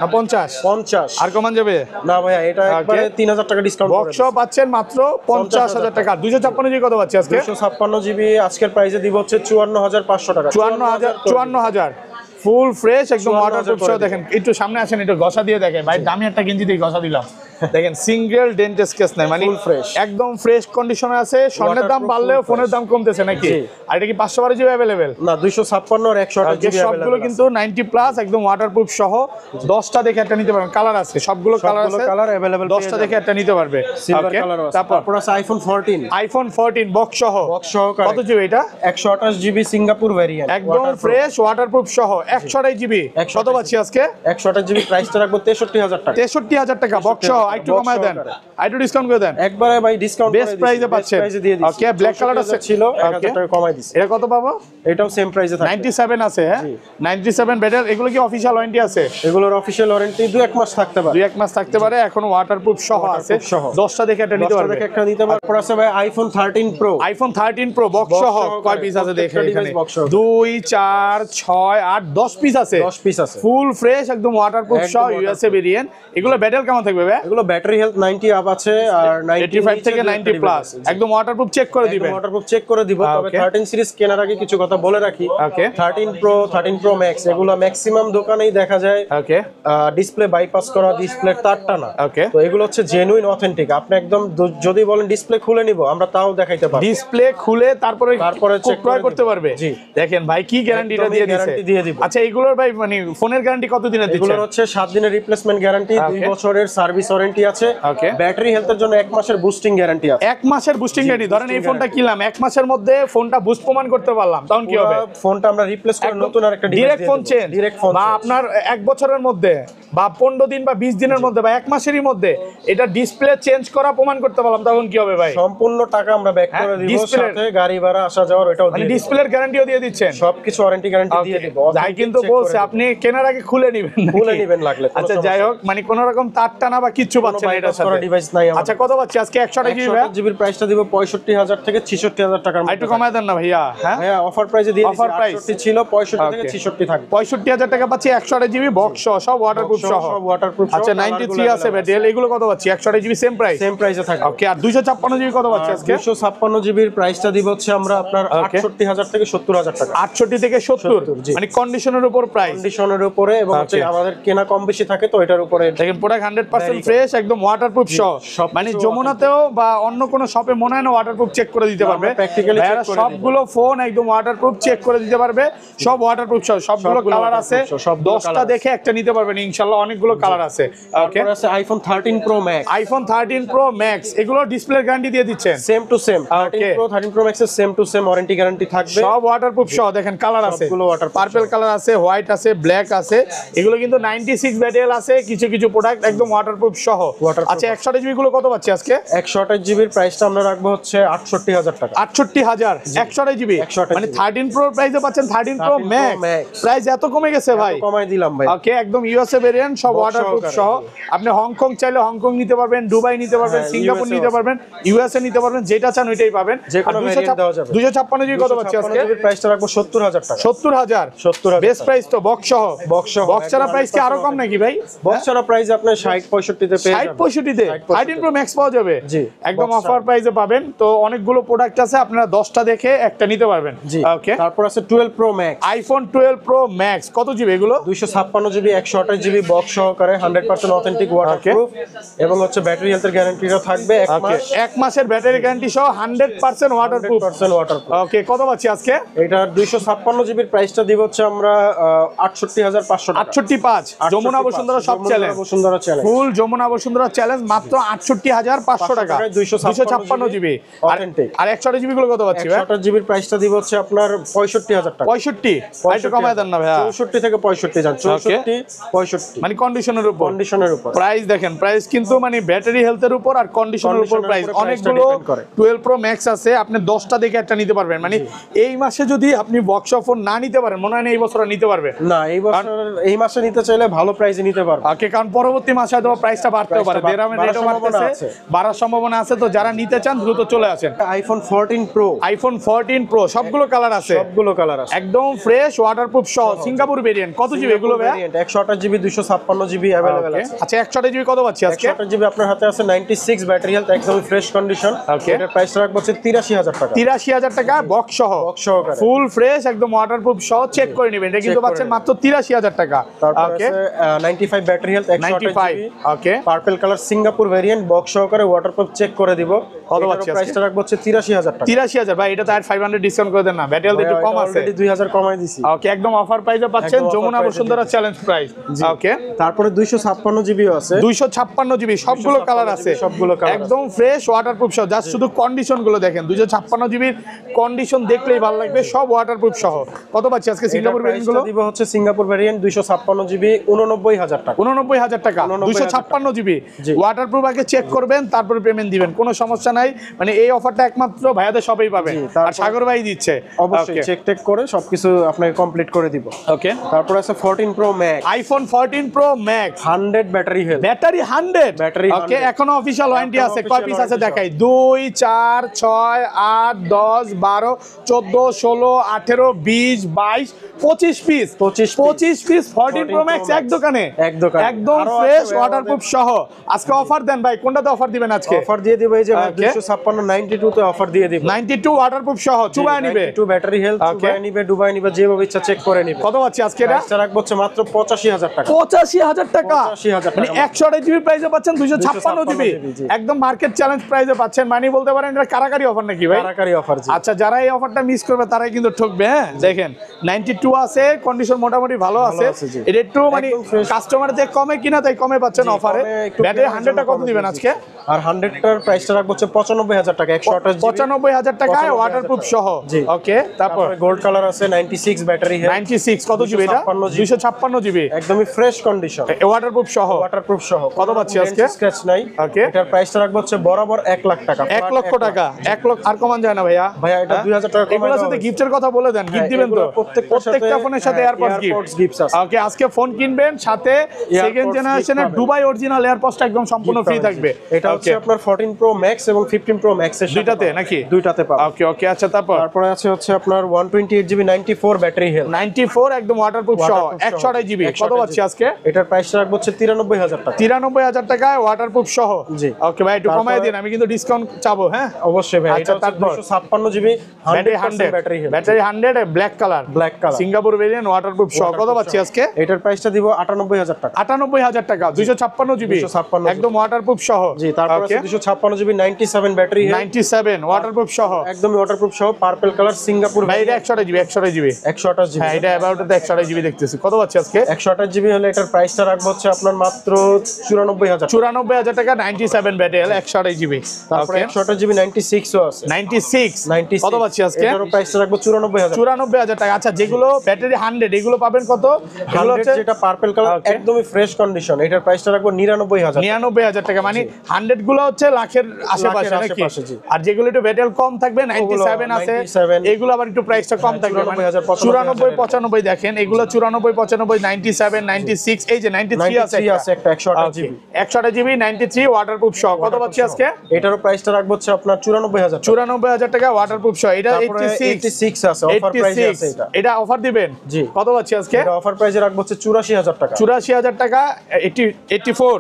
না 50? 50 আর কমান যাবে না ভাইয়া, এটা একবারে 3000 টাকা ডিসকাউন্ট বক্স পাচ্ছেন মাত্র 50000 টাকা। 256 জিবি কত পাচ্ছি আজকে? 256 জিবি আজকের প্রাইসে দিব হচ্ছে 54500 টাকা। 54000 ফুল ফ্রেশ একদম ওয়াটারপ্রুফ সহ। দেখেন একটু সামনে আসেন, একটু ঘষা দিয়ে দেখেন ভাই, দামি একটা গেঞ্জি দিয়ে ঘষা দিলাম। দেখেন সিঙ্গেল ডেন্ট স্কেচ নাই, মানে ফুল ফ্রেশ, একদম ফ্রেশ কন্ডিশনে আছে। স্বর্ণের দাম বাড়লেও ফোনের দাম কমতেছে নাকি? আর এটা কি 512 জিবি अवेलेबल? না 256 আর 128 জিবি সবগুলো কিন্তু 90 প্লাস একদম ওয়াটারপ্রুফ সহ। 10টা দেখে একটা নিতে পারবেন, কালার আছে সবগুলো কালার আছে, কালার अवेलेबल। 10টা দেখে একটা নিতে পারবে। সিলভার কালার আছে। তারপর আছে আইফোন 14, আইফোন 14 বক্স সহ, বক্স সহকারে। কত জিবি এটা? 128 জিবি সিঙ্গাপুর ভেরিয়েন্ট, একদম ফ্রেশ ওয়াটারপ্রুফ সহ 128 জিবি। কত পাচ্ছি আজকে? 128 জিবি প্রাইসটা রাখবো 63000 টাকা। 63000 টাকা বক্স সহ, একটু কমায় দেন, একটু ডিসকাউন্ট করে দেন। একবারে ভাই ডিসকাউন্ট বেস্ট প্রাইসে পাচ্ছেন। ওকে, ব্ল্যাক কালার আছে ছিল 1000 টাকা কমাই দিছি। এটা কত পাবো? এটাও সেম প্রাইসে থাকবে। 97 আছে, হ্যাঁ 97 ব্যাটারি। এগুলো কি অফিশিয়াল ওয়ারেন্টি আছে? এগুলোর অফিশিয়াল ওয়ারেন্টি 2-1 মাস থাকতে পারে, 2-1 মাস থাকতে পারে। এখন ওয়াটারপ্রুফ সহ আছে, 10টা দেখে একটা নিতে পারবে। একটা নিতে পারবে। তারপর আছে ভাই iPhone 13 pro, iPhone 13 pro box সহ কয় পিস আছে দেখেন এখানে? 2 4 6 8 10 পিস আছে, 10 পিস আছে ফুল ফ্রেশ একদম ওয়াটারপ্রুফ সহ ইউএসএ ভেরিয়েন্ট। এগুলো ব্যাটারি কেমন থাকবে ভাই? এগুলো ব্যাটারি হেলথ 90 আপ আছে আর 85 থেকে 90 প্লাস একদম ওয়াটারপ্রুফ চেক করে দিবেন। ওয়াটারপ্রুফ চেক করে দিব। তবে 13 সিরিজ কেনার আগে কিছু কথা বলে রাখি। ওকে, 13 প্রো 13 প্রো ম্যাক্স এগুলো ম্যাক্সিমাম দোকানেই দেখা যায় ওকে ডিসপ্লে বাইপাস করা, ডিসপ্লে তারটা না। ওকে, তো এগুলো হচ্ছে জেনুইন অথেন্টিক। আপনি একদম যদি বলেন ডিসপ্লে খুলে নিব, আমরা তাও দেখাইতে পারবো। ডিসপ্লে খুলে তারপরে চেক করতে পারবে। জি, দেখেন ভাই কি গ্যারান্টিটা দিয়ে দিয়েছে। গ্যারান্টি দিয়ে দিব। আচ্ছা এগুলোর ভাই মানে ফোনের গ্যারান্টি কত দিনের দিচ্ছেন? এগুলোর হচ্ছে 7 দিনের রিপ্লেসমেন্ট গ্যারান্টি, 2 বছরের সার্ভিস ওয়ারেন্টি আছে। ওকে, ব্যাটারি হেলথের জন্য 1 মাসের বুস্টিং গ্যারান্টি আছে। 1 মাসের বুস্টিং গ্যারান্টি। ধরেন এই ফোনটা কিনলাম, 1 মাসের মধ্যে ফোনটা বুস্ট প্রমাণ করতে পারলাম, তখন কি হবে? ফোনটা আমরা রিপ্লেস করে নতুন আরেকটা device direct phone change. Direct phone বা আপনার 1 বছরের মধ্যে বা 15 দিন বা 20 দিনের মধ্যে বা 1 মাসেরই মধ্যে এটা ডিসপ্লে চেঞ্জ করা প্রমাণ করতে পারলাম, তখন কি হবে ভাই? সম্পূর্ণ টাকা আমরা ব্যাক করে দিব, সাথে গাড়ি ভাড়া আসা যাওয়ার এটাও মানে ডিসপ্লের গ্যারান্টিও দিয়ে দিচ্ছেন, সবকিছু ওয়ারেন্টি গ্যারান্টি দিয়ে দিব। যাই কিন্তু বলছে আপনি কেনার আগে খুলে নেবেন লাগলে। আচ্ছা যাই হোক, মানে কোন রকম তার টানা বা কিচ্ছু পাচ্ছেন না এটার সাথে? ডিভাইস নাই। আচ্ছা কত পাচ্ছি আজকে? 128 জিবি ভাই, জিবির প্রাইসটা দিব 65000 থেকে 66000 টাকার মধ্যে। একটু কমায় দেন না ভাইয়া। হ্যাঁ ভাইয়া অফার প্রাইসে দিয়ে দিচ্ছি। অফার প্রাইস 68 ছিল, 65 থেকে 66 থাকবে। 65000 টাকা পাচ্ছি 128 জিবি বক্স সহ, সব ওয়াটারপ্রুফ সহ। সব ওয়াটারপ্রুফ। আচ্ছা 93 আছে ব্যাটারি, এগুলো কত পাচ্ছি? 128 জিবি সেম প্রাইস, সেম প্রাইসে থাকবে। ওকে। আর 256 জিবি কত পাচ্ছি আজকে? 256 জিবির প্রাইসটা দিব হচ্ছে আমরা আপনার 68000 থেকে 70000 টাকা। 68 থেকে 70, মানে কন্ডিশনের উপর প্রাইস, কন্ডিশনের উপরে, এবং হচ্ছে আমাদের কেনা কম বেশি থাকে তো এটার উপরে। দেখেন প্রোডাক্ট 100% ফ্রেশ একদম ওয়াটারপ্রুফ সহ। মানে যমুনাতেও বা অন্য কোনো শপে মনে হয় না ওয়াটারপ্রুফ চেক করে দিতে পারবে। ভাইয়ারা সবগুলো ফোন একদম ওয়াটারপ্রুফ চেক করে দিতে পারবে, সব ওয়াটারপ্রুফ সহ। সবগুলো কালার আছে, 10টা দেখে একটা নিতে পারবেন ইনশাআল্লাহ। অনেকগুলো কালার আছে। ওকে, তারপর আছে iPhone 13 pro Max. IPhone 13 pro max এগুলো ডিসপ্লে গ্যারান্টি দিয়ে দিচ্ছেন সেম টু সেম। 13 প্রো ম্যাক্সের same to same warranty guarantee থাকবে, সব ওয়াটারপ্রুফ সহ। দেখেন কালার আছে, সবগুলো ওয়াটারপ্রুফ, পার্পল কালার আছে, হোয়াইট আছে, ব্ল্যাক আছে। এগুলো কিন্তু 96 ব্যাটারি আছে, কিছু কিছু প্রোডাক্ট একদম ওয়াটারপ্রুফ সহ। আচ্ছা 128 জিবি গুলো কত পাচ্ছি আজকে? 128 জিবির প্রাইসটা আমরা রাখবো হচ্ছে 68000 টাকা। 68000 128 জিবি, মানে 13 প্রো প্রাইসে পাচ্ছেন 13 প্রো ম্যাক্স। প্রাইস এত কমে গেছে ভাই, কমাই দিলাম ভাই। ওকে, একদম ইউএসএ ভেরিয়েন্ট, সব ওয়াটারপ্রুফ সহ। আপনি হংকং চাইলে হংকং নিতে পারবেন, দুবাই নিতে পারবেন, সিঙ্গাপুর নিতে পারবেন, ইউএসএ নিতে পারবেন, যেটা চান ওইটাই পাবেন। যে কোনো ভেরিয়েন্ট দেওয়া যাবে। 256 জিবি কত পাচ্ছি আজকে? জিবির প্রাইসটা রাখবো 70000 টাকা। 70000 বেস্ট প্রাইস তো, বক্স সহ। বক্স ছাড়া প্রাইস কি আরো কম নাকি ভাই? বক্স ছাড়া প্রাইস আপনার 60 65 তে পেয়ে 60 যাবেন 65 তে 13 প্রো ম্যাক্স পাওয়া যাবে জি একদম অফার প্রাইসে পাবেন। তো অনেকগুলো প্রোডাক্ট আছে, আপনারা 10টা দেখে একটা নিতে পারবেন। জি ওকে, তারপর আছে 12 pro Max, iPhone 12 pro max কত জিবি এগুলো? 256 জিবি 128 জিবি বক্স সহকারে 100% অথেন্টিক ওয়াটারপ্রুফ এবং হচ্ছে ব্যাটারি হেলথের গ্যারান্টিটা থাকবে 1 ওকে, মাস। 1 মাসের ব্যাটারি গ্যারান্টি সহ 100% ওয়াটারপ্রুফ। 100% ওয়াটারপ্রুফ। ওকে, কত পাচ্ছি আজকে? এটা 256 জিবির প্রাইসটা দিব হচ্ছে আমরা 68500 টাকা। 68.5 যমুনা বসুন্ধরা সব challenge, Bashundhara challenge full Jamuna Bashundhara challenge মাত্র 68500 টাকা, 256 জিবি। অথেন্টিক। আর 128 জিবি গুলো কত পাচ্ছি ভাই? 128 জিবির প্রাইসটা দিব হচ্ছে আপনার 65000 টাকা। 65 একটু কমায় দেন না ভাইয়া। 64 থেকে 65 যান, 64 65 মানে কন্ডিশনের উপর, কন্ডিশনের উপর। প্রাইস দেখেন, প্রাইস কিন্তু মানে ব্যাটারি হেলথের উপর আর কন্ডিশনের উপর প্রাইস। অনেকগুলো 12 প্রো ম্যাক্স আছে, আপনি 10টা দেখে একটা নিতে পারবেন। মানে এই মাসে যদি আপনি বক্স ফোন না নিতে পারেন, মনে হয় না এই বছর নিতে পারবে না। এই মাসে নিতে চাইলে ভালো প্রাইসে নিতে পারবে। ওকে, কারণ পরবর্তী মাসে হয়তো প্রাইসটা বাড়তেও পারে, দেরামের রেটও বাড়তেছে, বাড়ার সম্ভাবনা আছে। তো যারা নিতে চান দ্রুত চলে আসেন। আইফোন 14 প্রো, আইফোন 14 প্রো সবগুলো কালার আছে, সবগুলো কালার আছে, একদম ফ্রেশ ওয়াটারপ্রুফ সহ, সিঙ্গাপুর ভেরিয়েন্ট। কত জিবি এগুলো ভাই? 128 জিবি 256 জিবি अवेलेबल আছে। আচ্ছা, 128 জিবি কত পাচ্ছি আজকে? 128 জিবি আপনার হাতে আছে 96 ব্যাটারি হেলথ, একদম ফ্রেশ কন্ডিশন। ওকে, এটার প্রাইস রাখবো হচ্ছে 83000 টাকা। 83000 টাকা বক্স সহ, বক্স সহকারে ফুল ফ্রেশ একদম ওয়াটারপ্রুফ সহ, চেক করে নেবেন। এটা কিন্তু পাচ্ছেন মাত্র 83000 টাকা। তারপর ওকে, আছে 95 battery health 95 GB. Okay, purple colour Singapore variant box সহকারে ওয়াটারপ্রুফ চেক করে দিব। কত পাচ্ছি আজকে? প্রাইসটা রাখবো হচ্ছে 83000 টাকা। 83000 ভাই, এটা তো আর 500 ডিসকাউন্ট করে দেন না, ব্যাটারি হেলথ একটু কম আছে। অলরেডি 2000 কমাই দিছি। ওকে, একদম অফার প্রাইসে পাচ্ছেন, একদম offer যমুনা price এ বসুন্ধরা চ্যালেঞ্জ প্রাইস। ওকে, তারপরে 256 জিবিও আছে, 256 জিবি সবগুলো কালার আছে, সবগুলো কালার একদম ফ্রেশ ওয়াটারপ্রুফ সহ। জাস্ট শুধু কন্ডিশন গুলো দেখেন, 256 জিবির কন্ডিশন দেখলেই ভালো লাগবে, সব ওয়াটারপ্রুফ সহ। কত পাচ্ছি আজকে সিঙ্গাপুর ভেরিয়েন্ট গুলো? দিব হচ্ছে সিঙ্গাপুর ভেরিয়েন্ট 256 জিবি 89000 টাকা। 89000 টাকা, 256 জিবি ওয়াটারপ্রুফ। আগে চেক করবেন, তারপরে পেমেন্ট দিবেন, কোনো সমস্যা নাই। মানে এই অফারটা একমাত্র ভাইয়াদের সবই পাবেন, আর সাগর ভাই দিচ্ছে। অবশ্যই চেক টেক করে সবকিছু আপনাকে কমপ্লিট করে দিব। ওকে, তারপর আছে 14 pro Max, iPhone 14 pro max 100 battery health, battery 100 battery ওকে, এখনো অফিশিয়াল ওয়ারেন্টি আছে। official কয় পিস আছে warranty দেখাই? 2 4 6 8 10 12 14 16 18 20 22 25 পিস, 25 পিস 14 প্রো ম্যাক্স এক দোকানে, একদম ফ্রেশ ওয়াটারপ্রুফ সহ। আজকে অফার দেন ভাই, কোনটাতে অফার দিবেন আজকে? অফার দিয়ে দিব এই যে 256 92 তে অফার দিয়ে দিব। 92 ওয়াটারপ্রুফ সহ, চুবায় নিবে, 92 ব্যাটারি হেলথ, চুবায় নিবে, ডুবাই নিবে, যেভাবে ইচ্ছা চেক করে নিবে। কত পাচ্ছি আজকে এটা? প্রাইসটা রাখবো হচ্ছে মাত্র 85000 টাকা। 85000 টাকা, 85000 মানে 128 জিবি প্রাইসে পাচ্ছেন, 256 জিবি জি। একদম মার্কেট চ্যালেঞ্জ প্রাইসে পাচ্ছেন। মানে বলতে পারেন এটা কারাকারি অফার নাকি ভাই? কারাকারি অফার জি। আচ্ছা, যারা এই অফারটা মিস করবে তারাই কিন্তু ঠকবে। হ্যাঁ, দেখেন 92 আছে, কন্ডিশন মোটামুটি ভালো আছে। এটা একটু মানে কাস্টমার যে কমে কিনা তাই কমে পাচ্ছেন অফারে। ব্যাটারি 100 টা কত দিবেন আজকে? আর 100 টার প্রাইসটা রাখবো হচ্ছে 95000 টাকা, 128 জিবি 95000 টাকায় ওয়াটারপ্রুফ সহ। ওকে, তারপর গোল্ড কালার আছে 96 ব্যাটারি হেলথ, 96 কত জিবি এটা? 256 জিবি একদমই ফ্রেশ কন্ডিশন, ওয়াটারপ্রুফ সহ। ওয়াটারপ্রুফ সহ। কত পাচ্ছি আজকে? স্ক্র্যাচ নাই। ওকে, এটার প্রাইসটা রাখবো হচ্ছে বরাবর 1 লাখ টাকা। 1 লক্ষ টাকা, 1 লক্ষ আর কমান যায় না ভাইয়া? ভাইয়া এটা 2000 টাকা কমাই এগুলোর সাথে গিফটের কথা বলে দেন, গিফট দিবেন তো? প্রত্যেকটা ফোনের সাথে এয়ারপডস গিফট আছে। ওকে, আজকে ফোন কিনবেন সাথে সেকেন্ড জেনারেশনের দুবাই অরিজিনাল এয়ারপডসটা একদম সম্পূর্ণ ফ্রি থাকবে। এটা হচ্ছে আপনার 14 প্রো ম্যাক্স এবং 15 প্রো ম্যাক্স এর দুইটাতে নাকি? দুইটাতে পাবেন। ওকে ওকে, আচ্ছা তারপরে আছে হচ্ছে আপনার 128 জিবি 94 ব্যাটারি হেলথ, 94 একদম ওয়াটারপ্রুফ সহ, 128 জিবি। কত পাচ্ছি আজকে? এটার প্রাইসটা রাখবো হচ্ছে 93000 টাকা। 93000 টাকায় ওয়াটারপ্রুফ সহ। জি। ওকে ভাই, একটু কমায় দিন, আমি কিন্তু ডিসকাউন্ট চাবো। হ্যাঁ অবশ্যই ভাই। আচ্ছা, এটা 256 GB 100% battery health, battery 100 black colour, Singapore variant waterproof সহ। কত পাচ্ছি আজকে? এটার প্রাইসটা দিব 98000 টাকা। 98000 টাকা, 256 জিবি একদম ওয়াটারপ্রুফ সহ। জি। তারপর আছে 256 জিবি 97 ব্যাটারি হেলথ, 97 ওয়াটারপ্রুফ সহ, একদম ওয়াটারপ্রুফ সহ, পার্পল কালার সিঙ্গাপুর ভাই। এটা 128 জিবি, 128 জিবি, 128 জিবি। হ্যাঁ, এটা অ্যাবাউটতে 128 জিবি দেখতেছি। কত পাচ্ছি আজকে? 128 জিবি হলে এটার প্রাইসটা রাখবো হচ্ছে আপনার মাত্র 94000 94000 টাকা, 97 ব্যাটারি 128 জিবি। তারপরে 128 জিবি 96 ও আছে, 96 কত পাচ্ছি আজকে? এটারও প্রাইসটা রাখবো 94000 টাকা। আচ্ছা, যেগুলো ব্যাটারি 100 এগুলো পাবেন কত? এগুলো হচ্ছে যেটা পার্পল কালার একদমই ফ্রেশ কন্ডিশন, এটার প্রাইসটা রাখবো 99000 99000 টাকা, মানে 100 100 গুলো হচ্ছে লাখের আশেপাশে নাকি? আর যেগুলো একটু ব্যাটেল কম থাকবে 97 আছে, এগুলো আবার একটু প্রাইসটা কম থাকবে, মানে 94 95 দেখেন, এগুলো 94 95 97 96, এই যে 93 আছে একটা 128 জিবি 128 জিবি 93 ওয়াটারপ্রুফ সহ। কত পাচ্ছি আজকে? এটারও প্রাইসটা রাখবো হচ্ছে আপনার 94000 টাকা ওয়াটারপ্রুফ সহ। এটা 86 আছে, অফার প্রাইসে আছে এটা। এটা অফার দিবেন? জি। কত পাচ্ছি আজকে? এটা অফার প্রাইসে রাখবো হচ্ছে 84000 টাকা। 84000 টাকা 84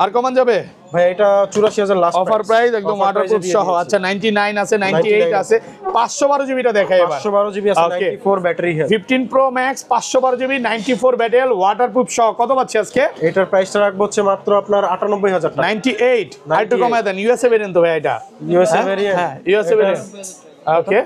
আর কমান যাবে ভাই? এটা 84000 লাস্ট অফার প্রাইস একদম ওয়াটারপ্রুফ সহ। আচ্ছা 99 আছে, 98 আছে, 512 জিবিটা দেখাই এবার। 512 জিবি আছে, 94 battery health. 15 Pro max 512 GB 94 battle waterproof সহ। কত পাচ্ছি আজকে? এটার প্রাইসটা রাখবো হচ্ছে মাত্র আপনার 98000 টাকা। 98 আর একটু কমায় দেন। ইউএসএ ভেরিয়েন্ট তো ভাই এটা? USA variant? হ্যাঁ ইউএসএ ভেরিয়েন্ট। ওকে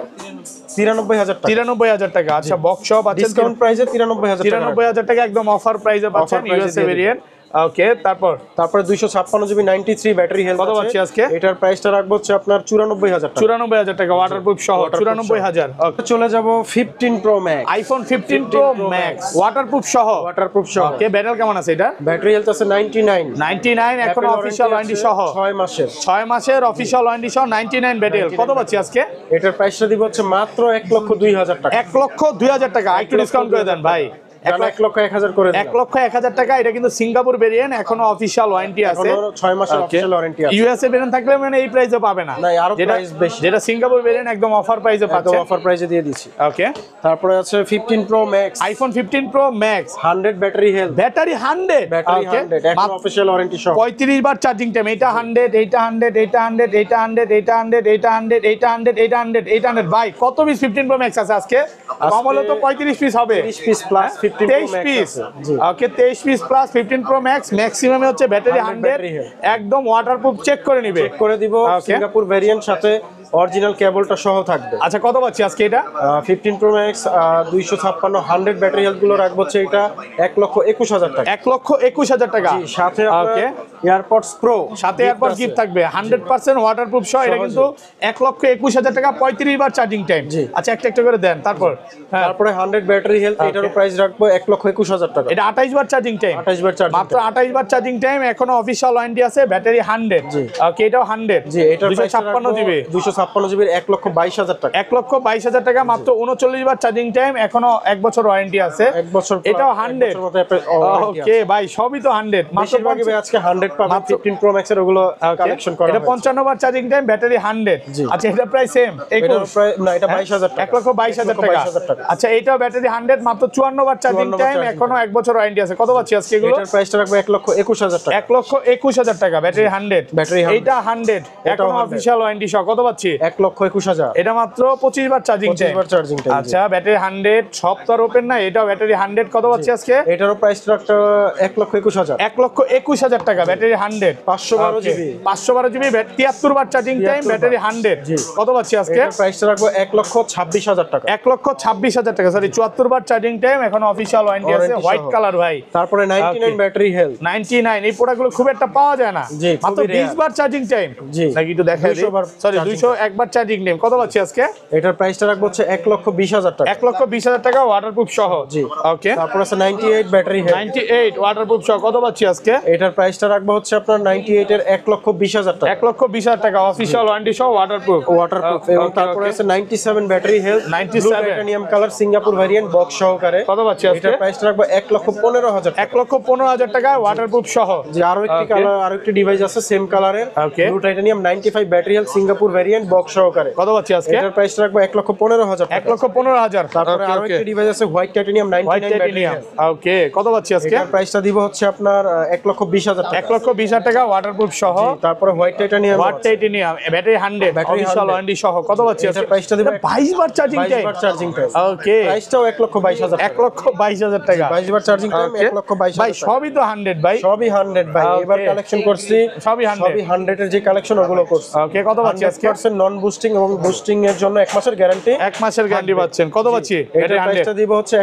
93000 টাকা। 93000 টাকা। আচ্ছা বক্স সহ পাচ্ছেন ডিসকাউন্ট প্রাইসে 93000 টাকা। 93000 টাকা একদম অফার প্রাইসে পাচ্ছেন ইউএসএ ভেরিয়েন্ট। ওকে তারপরে 256 জিবি 93 ব্যাটারি হেলথ। কত পাচ্ছি আজকে? এটার প্রাইসটা রাখবো হচ্ছে আপনার 94000 টাকা। 94000 টাকা ওয়াটারপ্রুফ সহ 94000। ওকে চলে যাব 15 Pro Max. IPhone 15 Pro max waterproof সহ। ওয়াটারপ্রুফ সহ। ওকে ব্যাটারি কেমন আছে এটা? ব্যাটারি হেলথ আছে 99 এখন অফিশিয়াল ওয়ারেন্টি সহ 6 মাসের। 6 মাসের অফিশিয়াল ওয়ারেন্টি সহ 99 ব্যাটারি। কত পাচ্ছি আজকে? এটার প্রাইসটা দিব হচ্ছে মাত্র 1,02,000 টাকা। 1,02,000 টাকা। একটু ডিসকাউন্ট করে দেন ভাই। 1,01,000 করে দিন। 1,01,000 টাকা। এটা কিন্তু সিঙ্গাপুর ভেরিয়েন্ট, এখনো অফিশিয়াল ওয়ারেন্টি আছে, 6 মাসের অফিশিয়াল ওয়ারেন্টি আছে। ইউএসএ ভেরিয়েন্ট থাকলে মানে এই প্রাইসে পাবে না, না আরো প্রাইস বেশি। যেটা সিঙ্গাপুর ভেরিয়েন্ট একদম অফার প্রাইসে পাচ্ছে, অফার প্রাইসে দিয়ে দিচ্ছি। ওকে তারপরে আছে 15 Pro Max. IPhone 15 Pro max 100 battery health. Battery 100 battery 100 এখন অফিশিয়াল ওয়ারেন্টি সহ। 35 বার চার্জিং টাইম। এটা 100 এটা 100 এটা 100 এটা 100 এটা 100 এটা 100 এটা 100 এটা 100 এটা 100 ভাই কত পিস 15 প্রো ম্যাক্স আছে আজকে? কম হলো তো 35 পিস হবে। 30 piece plus 15 Pro 23 Max piece. জি okay 23 piece plus 15 Pro Max. ম্যাক্সিমামে হচ্ছে ব্যাটারি 100 একদম ওয়াটারপ্রুফ চেক করে নিবে। চেক করে দিব। সিঙ্গাপুর ভেরিয়েন্ট সাথে অরিজিনাল কেবলটা সহ থাকবে। আচ্ছা কত পাচ্ছি আজকে এটা? 15 প্রো ম্যাক্স 256 100 ব্যাটারি হেলথ গুলো রাখবো হচ্ছে এটা 1,21,000 টাকা। 1,21,000 টাকা। জি সাথে ওকে এয়ারপডস প্রো সাথে এয়ারপড গিফট থাকবে 100% ওয়াটারপ্রুফ সহ। এটা কিন্তু 1,21,000 টাকা 35 বার চার্জিং টাইম। আচ্ছা একটা করে দেন। তারপরে 100 ব্যাটারি হেলথ এটারও প্রাইস রাখবো 1,21,000 টাকা। এটা 28 বার চার্জিং টাইম। 28 বার চার্জিং মাত্র 28 বার চার্জিং টাইম। এখনো অফিশিয়াল ওয়ারেন্টি আছে। ব্যাটারি 100। ওকে এটাও 100। জি এটার প্রাইস 256 জিবি 256 জিবির 1,22,000 টাকা। 1,22,000 টাকা মাত্র 39 বার চার্জিং টাইম। এখনো 1 বছর ওয়ারেন্টি আছে। 1 বছর এটাও 100। ওকে ভাই সবই তো 100 মাত্র। বেশিরভাগই ভাই আজকে 100 পাবেন 15 প্রো ম্যাক্স এর ওগুলো কালেকশন করা এটা 55 বার চার্জিং টাইম ব্যাটারি 100। আচ্ছা এটা প্রাইস সেম 21 না এটা 22,000 টাকা। 1,22,000 টাকা। আচ্ছা এটাও ব্যাটারি 100 মাত্র 54 বার চার্জিং টাইম। এখনো 1 বছর ওয়ারেন্টি আছে। কত পাচ্ছি আজকে এগুলো? এটার প্রাইসটা রাখবো 1,21,000 টাকা। 1,21,000 টাকা ব্যাটারি 100। ব্যাটারি এইটা 100 এখনো অফিশিয়াল ওয়ারেন্টি সহ। কত পাচ্ছি? 1,21,000। এটা মাত্র 25 বার চার্জিং টাইম। 25 বার চার্জিং টাইম। আচ্ছা ব্যাটারি 100 সব তো আর ওপেন না, এটাও ব্যাটারি 100। কত পাচ্ছি আজকে? এটারও প্রাইসটা রাখতে 1,21,000। 1,21,000 টাকা ব্যাটারি 100 512 জিবি 512 জিবি 73 বার চার্জিং টাইম ব্যাটারি 100। কত পাচ্ছি আজকে? এটার প্রাইসটা রাখবো 1,26,000 টাকা। 1,26,000 টাকা সরি 74 বার চার্জিং টাইম। এখন অফিশিয়াল ওয়ারেন্টি আছে। হোয়াইট কালার ভাই। তারপরে 99 ব্যাটারি হেলথ 99। এই প্রোডাক্টগুলো খুব একটা পাওয়া যায় না। জি, মাত্র খুবই 20 বার চার্জিং টাইম। জি নাকি একটু দেখাই 200 বার সরি 201 বার চার্জিং টাইম। কত পাচ্ছি আজকে? এটার প্রাইসটা রাখবো হচ্ছে 1,20,000 টাকা। 1,20,000 টাকা ওয়াটারপ্রুফ সহ। জি ওকে তারপর আছে 98 ব্যাটারি হেলথ 98 ওয়াটারপ্রুফ সহ। কত পাচ্ছি আজকে? এটার প্রাইসটা রাখবো হচ্ছে আপনার 98 এর 1,20,000 টাকা। 1,20,000 টাকা অফিশিয়াল ওয়ারেন্টি সহ ওয়াটারপ্রুফ। ওয়াটারপ্রুফ এবং তারপরে আছে 97 battery health 97 titanium colour Singapore variant box সহকারে। কত পাচ্ছি আজকে? এটার প্রাইসটা রাখবো 1,15,000 টাকা। 1,15,000 টাকা ওয়াটারপ্রুফ সহ। যে আরো একটি কালার আরো একটি ডিভাইস আছে সেম কালারের blue titanium 95 battery health Singapore variant box সহকারে। কত পাচ্ছি আজকে? এটার প্রাইসটা রাখবো 1,15,000 টাকা। 1,15,000। তারপরে আরো একটি ডিভাইস আছে হোয়াইট টাইটানিয়াম 99 ব্যাটারি হেলথ। ওকে কত পাচ্ছি আজকে? এটার প্রাইসটা দিব হচ্ছে আপনার 1,20,000 টাকা। 1,20,000 টাকা ওয়াটারপ্রুফ সহ। তারপরে white titanium white titanium battery 100 official warranty সহ। কত পাচ্ছি আজকে? এটার প্রাইসটা দিব 22 বার চার্জিং 22 টাইম। বার চার্জিং টাইম। ওকে প্রাইসটাও 1,22,000 টাকা। 1,22,000 টাকা 22 বার চার্জিং টাইম 1,22,000 ভাই সবই তো 100 ভাই। সবই 100 ভাই। এবার কালেকশন করছি সবই 100 এর যে কালেকশন ওগুলো করছি। ওকে কত পাচ্ছি আজকে? 100% নন বুস্টিং এবং বুস্টিং এর জন্য 1 মাসের গ্যারান্টি। 1 মাসের গ্যারান্টি পাচ্ছেন। কত পাচ্ছি? এটার প্রাইসটা দিব হচ্ছে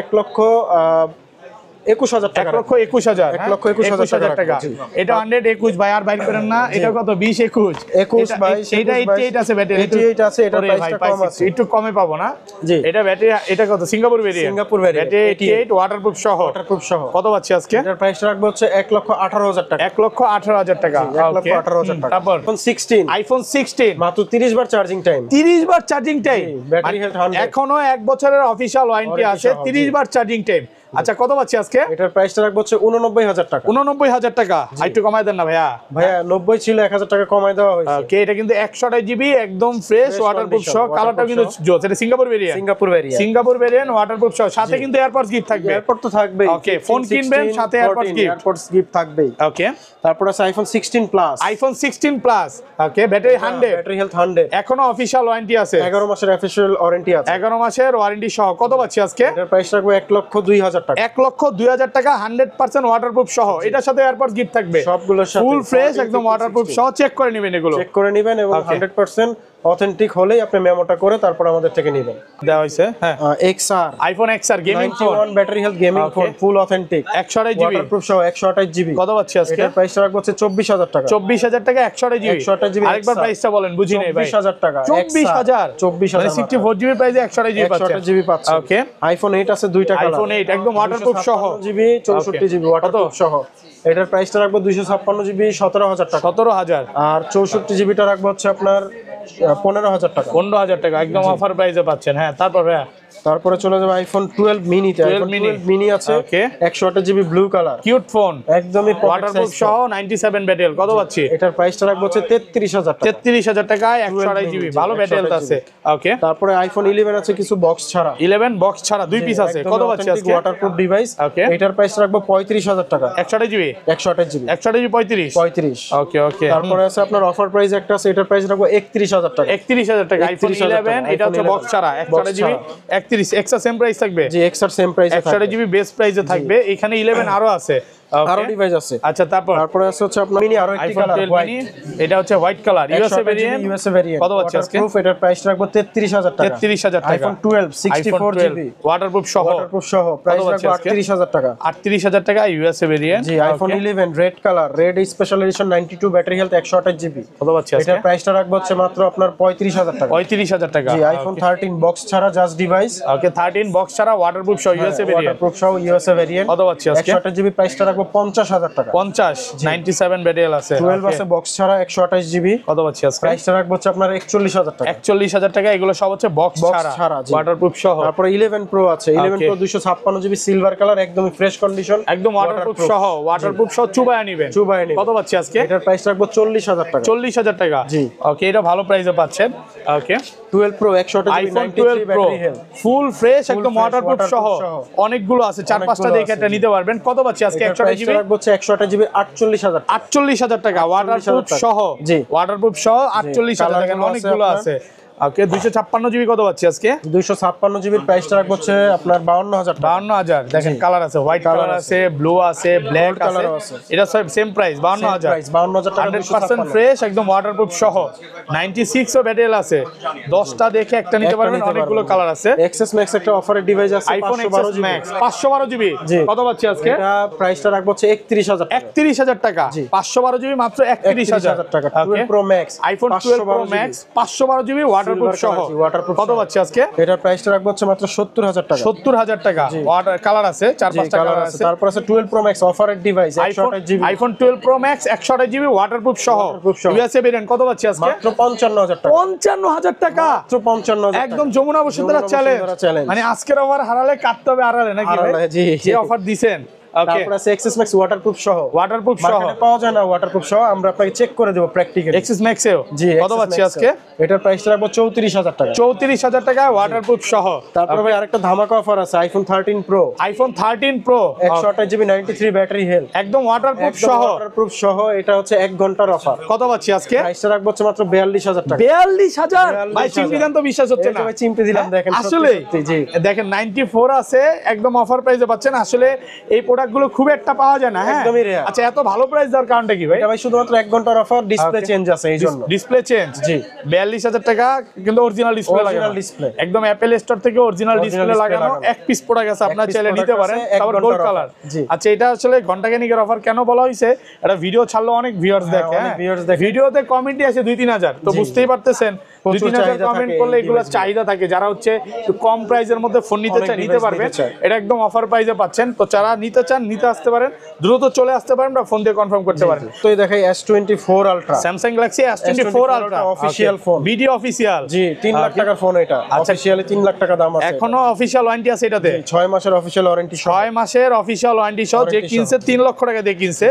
21,000 টাকা 1,21,000 1,21,000 টাকা। জি। এটা 121 ভাই, আর বাইর করেন না। এটা কত 20 21 21 22 এটা 88 আছে ব্যাটারি, 88 আছে, এটার প্রাইসটা কম আছে। একটু কমে পাবো না। জি। এটা ব্যাটারি, এটা কত Singapore variant? Singapore variant battery 88 waterproof সহ। ওয়াটারপ্রুফ সহ কত পাচ্ছি আজকে? এটার প্রাইসটা রাখবো হচ্ছে 1,18,000 টাকা 1,18,000 টাকা। 1,18,000 টাকা। তারপর iPhone 16 আইফোন 16 মাত্র 30 বার চার্জিং টাইম 30 বার চার্জিং টাইম, ব্যাটারি হেলথ 100 এখনো 1 বছরের অফিশিয়াল ওয়ারেন্টি Warranty আছে, সহ, 30 বার চার্জিং টাইম। আচ্ছা, কত পাচ্ছি আজকে? এটার প্রাইসটা রাখবো হচ্ছে 89,000 টাকা 89,000 টাকা। একটু কমায় দেন না ভাইয়া। ভাইয়া 90 ছিল, 1,000 টাকা কমায় দেওয়া হয়েছে। ওকে, এটা কিন্তু 128 জিবি একদম ফ্রেশ ওয়াটারপ্রুফ condition, সহ, কালারটা কিন্তু waterproof জোস। এটা Singapore variant, Singapore variant Singapore variant waterproof সহ, সাথে কিন্তু এয়ারপডস গিফট থাকবে। এয়ারপড তো থাকবেই। ওকে, ফোন কিনবেন সাথে এয়ারপডস গিফট। এয়ারপডস গিফট থাকবেই। ওকে, তারপর আছে iPhone 16 প্লাস আইফোন 16 প্লাস। ওকে, ব্যাটারি 100, ব্যাটারি হেলথ 100, এখনো অফিশিয়াল ওয়ারেন্টি আছে, 11 মাসের অফিশিয়াল ওয়ারেন্টি আছে। 11 মাসের ওয়ারেন্টি সহ। কত পাচ্ছি আজকে? এটার প্রাইস রাখবো 1,02,000 টাকা 1,02,000 টাকা 100% ওয়াটারপ্রুফ সহ। এটার সাথে এয়ারপডস গিফট থাকবে, সবগুলোর সাথে ফুল ফ্রেশ 14, একদম 15, ওয়াটারপ্রুফ 16 সহ। চেক করে নেবেন এগুলো, চেক করে নেবেন এবং Okay. 100% অথেন্টিক হলেই আপনি মেমোটা করে তারপর আমাদের থেকে নেবেন। দেওয়া হয়েছে। হ্যাঁ, XR iPhone XR gaming phone 91 battery health gaming Okay. Phone ফুল অথেন্টিক 128 জিবি। ওয়াটারপ্রুফ সহ 128 জিবি। কত পাচ্ছি আজকে? এটার প্রাইস রাখবো হচ্ছে 24,000 টাকা 24,000 টাকা 128 জিবি। 128 জিবি আরেকবার XR প্রাইসটা বলেন, বুঝি নাই ভাই। 24,000 টাকা 24,000 24,000 মানে 64 জিবি প্রাইসে 128 জিবি পাচ্ছেন। 128 জিবি পাচ্ছেন। ওকে, iPhone 8 আছে দুইটা কালার, আইফোন 8 একদম ওয়াটারপ্রুফ সহ জিবি 64 জিবি ওয়াটারপ্রুফ সহ। এটার প্রাইসটা রাখবো 256 জিবি 17,000 টাকা 17,000 আর 64 জিবিটা রাখবো হচ্ছে আপনার 15,000 টাকা 15,000 টাকা একদম অফার প্রাইসে পাচ্ছেন। হ্যাঁ, তারপর ভাইয়া তারপরে চলে যাবে iPhone 12 মিনিতে। 12 iPhone mini 12 মিনি আছে Okay. 128 GB blue colour cute phone একদমই ওয়াটারপ্রুফ সহ 97 ব্যাটারি। কত পাচ্ছি? এটার প্রাইসটা রাখবো হচ্ছে 33,000 টাকা 33,000 টাকায় 128 জিবি, জি, ভালো ব্যাটারি 128 আছে। ওকে, তারপরে iPhone 11 আছে কিছু বক্স ছাড়া 11 বক্স ছাড়া 2 পিস আছে। কত পাচ্ছি আজকে? Waterproof device. Okay. এটার প্রাইস রাখবো 35,000 টাকা 128 জিবি 128 জিবি 128 জিবি 35। 35। ওকে ওকে, তারপরে আছে আপনার অফার প্রাইস একটা আছে, এটার প্রাইস রাখবো 31,000 টাকা 31,000 টাকা আইফোন 31,000 11। টাকা, এটা হচ্ছে iPhone বক্স ছাড়া 128 জিবি 31। এক্সট্রা সেম প্রাইস থাকবে, জি XR সেম প্রাইসে 128 জিবি বেস্ট প্রাইসে থাকবে। এখানে 11 আরো আছে। Okay. আরো ডিভাইস আছে। আচ্ছা, তারপরে আছে হচ্ছে আপনার মিনি আরো একটি আইফোন কালার 12 মিনি, এটা হচ্ছে white colour USA variant. USA variant কত পাচ্ছি আজকে? ওয়াটারপ্রুফ এটার প্রাইস রাখবো 33,000 টাকা 33,000 টাকা। iPhone 12 64 জিবি ওয়াটারপ্রুফ সহ ওয়াটারপ্রুফ সহ প্রাইস পাচ্ছি রাখবো আজকে? 38,000 টাকা 38,000 টাকা ইউএসএ ভেরিয়েন্ট। জি iPhone 11 red colour red special edition 92 battery health 128 GB. কত পাচ্ছি আজকে? এটার প্রাইসটা রাখবো হচ্ছে মাত্র আপনার 35,000 টাকা 35,000 টাকা। জি iPhone 13 বক্স ছাড়া জাস্ট ডিভাইস ওকে, 13 বক্স ছাড়া ওয়াটারপ্রুফ সহ ইউএসএ ভেরিয়েন্ট। ওয়াটারপ্রুফ সহ ইউএসএ ভেরিয়েন্ট। কত পাচ্ছি আজকে? 128 জিবি প্রাইসটা রাখবো 50,000 টাকা 50 97 ব্যাটারি আছে। 12 আছে বক্স ছাড়া 128 জিবি। কত পাচ্ছি আজকে? প্রাইসটা রাখবো হচ্ছে আপনার 41,000 টাকা 41,000 টাকা। এগুলো সব হচ্ছে বক্স Box ছাড়া ছাড়া, জি। ওয়াটারপ্রুফ সহ। তারপরে 11 প্রো আছে 11 Okay. Pro 256 GB silver colour একদমই ফ্রেশ কন্ডিশন একদম ওয়াটারপ্রুফ সহ, ওয়াটারপ্রুফ সহ চুবায়া নেবেন। চুবায়া নিবেন। কত পাচ্ছি আজকে? এটার প্রাইস রাখবো 40,000 টাকা 40,000 টাকা। জি। ওকে, এটা ভালো প্রাইসে পাচ্ছেন। ওকে, 12 pro 128 GB iPhone 93 12 pro battery health full fresh একদম fresh, ওয়াটারপ্রুফ সহ waterproof সহ। অনেকগুলো আছে, 4-5টা অনেকগুলো দেখে আছে, একটা জি। নিতে পারবেন। কত পাচ্ছি আজকে? এটার 128 প্রাইসটা জিবি রাখবো হচ্ছে 128 জিবি 48,000 টাকা 48,000 টাকা ওয়াটারপ্রুফ টাকা। সহ। জি। ওয়াটারপ্রুফ সহ 48,000 টাকা, কালারগুলো আছে অনেকগুলো আপনার। আছে। ওকে, 256 জিবি কত পাচ্ছি আজকে? 256 জিবির প্রাইসটা রাখবো হচ্ছে আপনার 52,000 টাকা 52,000। দেখেন কালার আছে, হোয়াইট Colour কালার আছে, ব্লু আছে, ব্ল্যাক আছে। কালারও আছে। এটা সব সেম প্রাইস 52,000। প্রাইস 52,000 টাকা 100% ফ্রেশ একদম ওয়াটারপ্রুফ সহ 96 ও ব্যাটারি আছে। 10টা দেখে একটা নিতে পারবেন, অনেকগুলো কালার আছে। এক্সএস ম্যাক্স একটা অফারের ডিভাইস আছে iPhone 512 XS GB Max 512 GB. জি। কত পাচ্ছি আজকে? এটা প্রাইসটা রাখবো হচ্ছে 31,000 টাকা 31,000 টাকা। জি। 512 জিবি মাত্র 31,000 টাকা 12 pro Max iPhone 12 pro max 512 GB waterproof সহ। ওয়াটারপ্রুফ কত পাচ্ছি আজকে? এটার প্রাইসটা রাখবো হচ্ছে মাত্র 70,000 টাকা 70,000 টাকা। ওয়াটার কালার আছে, 4-5টা কালার আছে। তারপর আছে 12 প্রো ম্যাক্স অফারের device 128 GB iPhone 12 pro max 128 GB waterproof সহ Waterproof সহ। USA variant. কত পাচ্ছি আজকে? মাত্র 55,000 টাকা 55,000 টাকা। মাত্র 55,000 একদম যমুনা বসুন্ধরা যমুনা চ্যালেঞ্জ। বসুন্ধরা challenge। মানে আজকের অফার হারালে কাটতে হবে আড়ালে নাকি ভাই? হারালে, জি। যে অফার দিবেন। ওকে, তারপর আছে এক্সএস ম্যাক্স ওয়াটারপ্রুফ সহ ওয়াটারপ্রুফ সহ মার্কেটে পাওয়া যায় না ওয়াটারপ্রুফ সহ আমরা আপনাকে চেক করে দেব প্র্যাকটিক্যালি এক্সিস ম্যাক্সেও। জি কত XS পাচ্ছি Max আজকে? এটার প্রাইসটা রাখবো 34,000 টাকা 34,000 টাকা ওয়াটারপ্রুফ সহ। তারপরে ভাই আরেকটা ধামাকা অফার আছে iPhone 13 pro iPhone 13 pro 128 GB 93 battery health একদম ওয়াটারপ্রুফ সহ। ওয়াটারপ্রুফ সহ এটা হচ্ছে 1 ঘন্টার অফার কত পাচ্ছি আজকে? প্রাইসটা রাখবো হচ্ছে মাত্র 42,000 টাকা 42,000। ভাই 42,000 চিমটি দেন তো, বিশ্বাস হচ্ছে এই যে না। ভাই চিমটি দিলাম, দেখেন সত্যি আসলে সত্যি, জি। দেখেন 94 আছে একদম অফার প্রাইসে পাচ্ছেন। আসলে এই প্রোডাক্ট প্রোডাক্টগুলো খুব একটা পাওয়া যায় না। হ্যাঁ একদমই rare। আচ্ছা, এত ভালো প্রাইস দেওয়ার কারণটা কি ভাই? এটা ভাই শুধুমাত্র 1 ঘন্টার অফার, ডিসপ্লে চেঞ্জ আছে এই জন্য। ডিসপ্লে চেঞ্জ, জি। 42,000 টাকা কিন্তু অরিজিনাল ডিসপ্লে লাগানো। অরিজিনাল ডিসপ্লে একদম অ্যাপল স্টোর থেকে অরিজিনাল ডিসপ্লে লাগানো। এক পিস প্রোডাক্ট আছে, আপনারা চাইলে নিতে পারেন। তারপর গোল্ড কালার। আচ্ছা, এটা আসলে ঘন্টাখানিকের অফার কেন বলা হয়েছে? এটা ভিডিও ছাড়লো, অনেক ভিউয়ার্স দেখে। ভিডিওতে কমেন্টই আছে 2-3 হাজার, তো বুঝতেই পারতেছেন 2-3 হাজার কমেন্ট করলে এগুলো চাহিদা থাকে। যারা হচ্ছে একটু কম প্রাইসের মধ্যে ফোন নিতে চায়, নিতে পারবে। এটা একদম অফার প্রাইসে পাচ্ছেন। তো যারা নিতে চান, নিতে আসতে পারেন, দ্রুত চলে আসতে পারেন বা ফোন দিয়ে কনফার্ম করতে পারেন। তো এই দেখাই S24 Ultra, Samsung Galaxy S24 Ultra official phone, video official. জি, 3 লাখ টাকার ফোন এটা। অফিশিয়ালি 3 লাখ টাকা দাম আছে। এখনো অফিশিয়াল ওয়ারেন্টি আছে এটাতে। 6 মাসের অফিশিয়াল ওয়ারেন্টি, 6 মাসের অফিশিয়াল ওয়ারেন্টি সহ। যে কিনছে 3 লক্ষ টাকা দিয়ে কিনছে,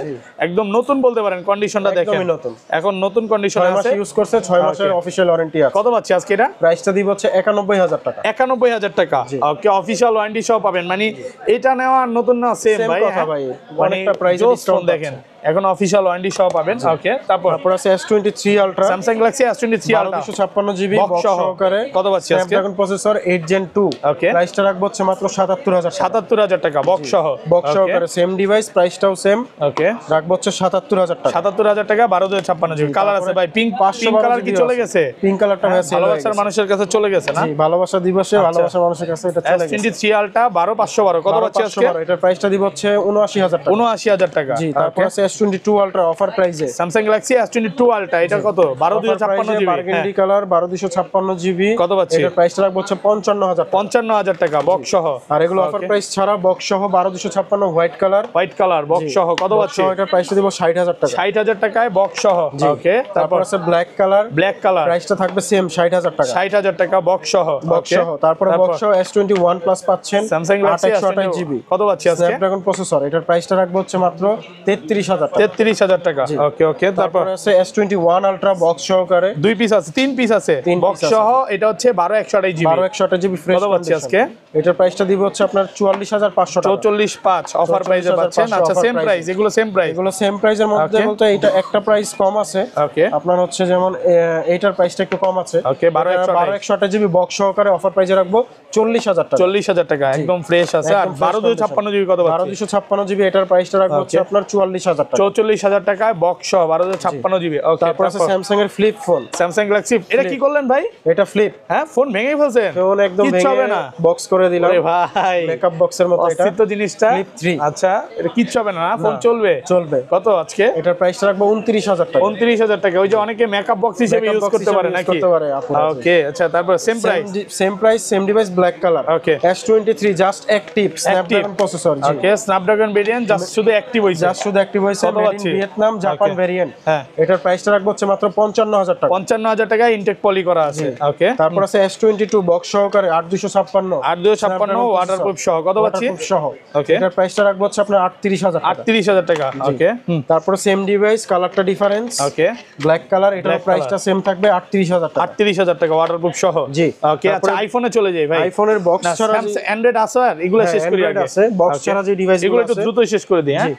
একদম নতুন বলতে পারেন। কন্ডিশনটা দেখেন, একদমই নতুন, এখন নতুন কন্ডিশন 6 মাস আছে। ইউজ করছে, 6 মাসের অফিশিয়াল ওয়ারেন্টি আছে। কত পাচ্ছি আজকে এটা? প্রাইসটা দিব হচ্ছে 91,000 টাকা। 91,000 টাকা। ওকে, অফিশিয়াল ওয়ারেন্টি সহ পাবেন। মানে এটা নেওয়া নতুন না, সেম ভাই। কথা ভাই, মানে অনেকটা প্রাইসে ডিসকাউন্ট দেখেন, এখন অফিশিয়াল ওয়ারেন্টি সহ পাবেন। ওকে, তারপর আছে S23 ultra, Samsung Galaxy S23 ultra 256 GB box box সহকারে। কত পাচ্ছি আজকে? Snapdragon processor 8 Gen 2। ওকে, প্রাইসটা রাখবো হচ্ছে মাত্র 77,000 টাকা। 77,000 টাকা বক্স সহ। বক্স সহকারে সেম ডিভাইস, প্রাইসটাও সেম। ওকে, রাখবো হচ্ছে 77,000 টাকা। 77,000 টাকা, 1256 জিবি। কালার আছে ভাই, পিঙ্ক কালার কি চলে গেছে? পিঙ্ক কালারটা ভাই সেল হয়ে ভালোবাসার গেছে। মানুষের কাছে চলে গেছে না? জি, ভালোবাসা দিবসে ভালোবাসার মানুষের কাছে এটা চলে গেছে। S23 আলট্রা 12512 কত পাচ্ছি আজকে? এটার প্রাইসটা দিব হচ্ছে 79,000 টাকা। 79,000 টাকা। জি, তারপর আছে S22 আলট্রা অফার প্রাইসে। স্যামসাং গ্যালাক্সি S22 আলট্রা, এটা কত? 12256 জিবি, বারগেন্ডি কালার, 12256 জিবি। কত পাচ্ছি? এটার প্রাইসটা রাখবো হচ্ছে 55,000 টাকা। 55,000 টাকা বক্স সহ। আর এগুলো অফার প্রাইস ছাড়া বক্স সহ 12256 white colour. White colour box সহ কত পাচ্ছি? এটার প্রাইসটা দিব 60,000 টাকা। 60,000 টাকায় বক্স সহ। ওকে, তারপর আছে ব্ল্যাক কালার। ব্ল্যাক কালার, প্রাইসটা থাকবে সেম 60,000 টাকা। 60,000 টাকা বক্স সহ। বক্স সহ। তারপরে বক্স সহ S21 প্লাস পাচ্ছেন, স্যামসাং গ্যালাক্সি 828 জিবি। কত পাচ্ছি আজকে? স্ন্যাপড্রাগন প্রসেসর, এটার প্রাইসটা রাখবো হচ্ছে মাত্র 33,000 টাকা। 33,000 টাকা। ওকে ওকে, তারপর আছে S21 আলট্রা বক্স সহকারে। 2 পিস আছে, 3 পিস আছে বক্স সহ। এটা হচ্ছে 12128 জিবি। 12128 GB fresh. কত পাচ্ছি আজকে? এটার প্রাইসটা দিব হচ্ছে আপনার 44,500 টাকা। 44,500 অফার প্রাইসে পাচ্ছেন। আচ্ছা, সেম প্রাইস, এগুলো সেম প্রাইস। এগুলো সেম প্রাইসের মধ্যে বলতে এটা একটা প্রাইস কম আছে। ওকে, আপনার হচ্ছে যেমন এইটার প্রাইসটা একটু কম আছে। ওকে, 12128 জিবি বক্স সহকারে অফার প্রাইসে রাখবো 40,000 টাকা। 40,000 টাকা একদম ফ্রেশ আছে। আর 12256 জিবি কত পাচ্ছি? 12256 জিবি, এটার প্রাইসটা রাখবো হচ্ছে আপনার 44,000 টাকা। 44,000 টাকায় বক্স সহ 12256 জিবি। ওকে, তারপর আছে স্যামসাং এর ফ্লিপ ফোন। স্যামসাং গ্যালাক্সি, এটা কি করলেন ভাই? এটা ফ্লিপ। হ্যাঁ, ফোন ভেঙে ফেলছেন? ফোন একদম কিচ্ছু হবে না, বক্স করে দিলাম। আরে ভাই, মেকআপ বক্সের মতো এটা অস্থির তো জিনিসটা। ফ্লিপ 3। আচ্ছা, এটা কিচ্ছু হবে না, ফোন চলবে? চলবে। কত আজকে? এটার প্রাইসটা রাখবো 29,000 টাকা। 29,000 টাকা। ওই যে অনেকে মেকআপ বক্স হিসেবে ইউজ করতে পারে নাকি? করতে পারে আপু। ওকে, আচ্ছা, তারপর same price. Same price, same device, black colour. Okay, S23 just active Snapdragon processor. জি, ওকে, স্ন্যাপড্রাগন ভেরিয়েন্ট জাস্ট শুধু অ্যাক্টিভ হইছে। জাস্ট শুধু অ্যাক্টিভ হইছে। কত মেড ইন পাচ্ছি? Vietnam, Japan variant. হ্যাঁ, এটার প্রাইসটা রাখবো হচ্ছে মাত্র 55,000 টাকা। 55,000 টাকা ইনটেক পলি করা আছে। ওকে, তারপর আছে S22 বক্স সহকারে 8256 8256 ওয়াটারপ্রুফ সহ কত পাচ্ছি? সহ। ওকে, এটার প্রাইসটা রাখবো হচ্ছে আপনার 38,000 টাকা। 38,000 টাকা। ওকে, তারপর সেম ডিভাইস, কালারটা ডিফারেন্স। ওকে, ব্ল্যাক কালার, এটার প্রাইসটা সেম থাকবে 38,000 টাকা। 38,000 টাকা ওয়াটারপ্রুফ সহ। জি, ওকে, আচ্ছা, আইফোনে চলে যাই ভাই। আইফোনের বক্স ছাড়া অ্যান্ড্রয়েড আছে, আর এগুলো শেষ করি আগে। আছে বক্স ছাড়া যে ডিভাইস এগুলো একটু দ্রুত শেষ করে দিই। হ্যাঁ,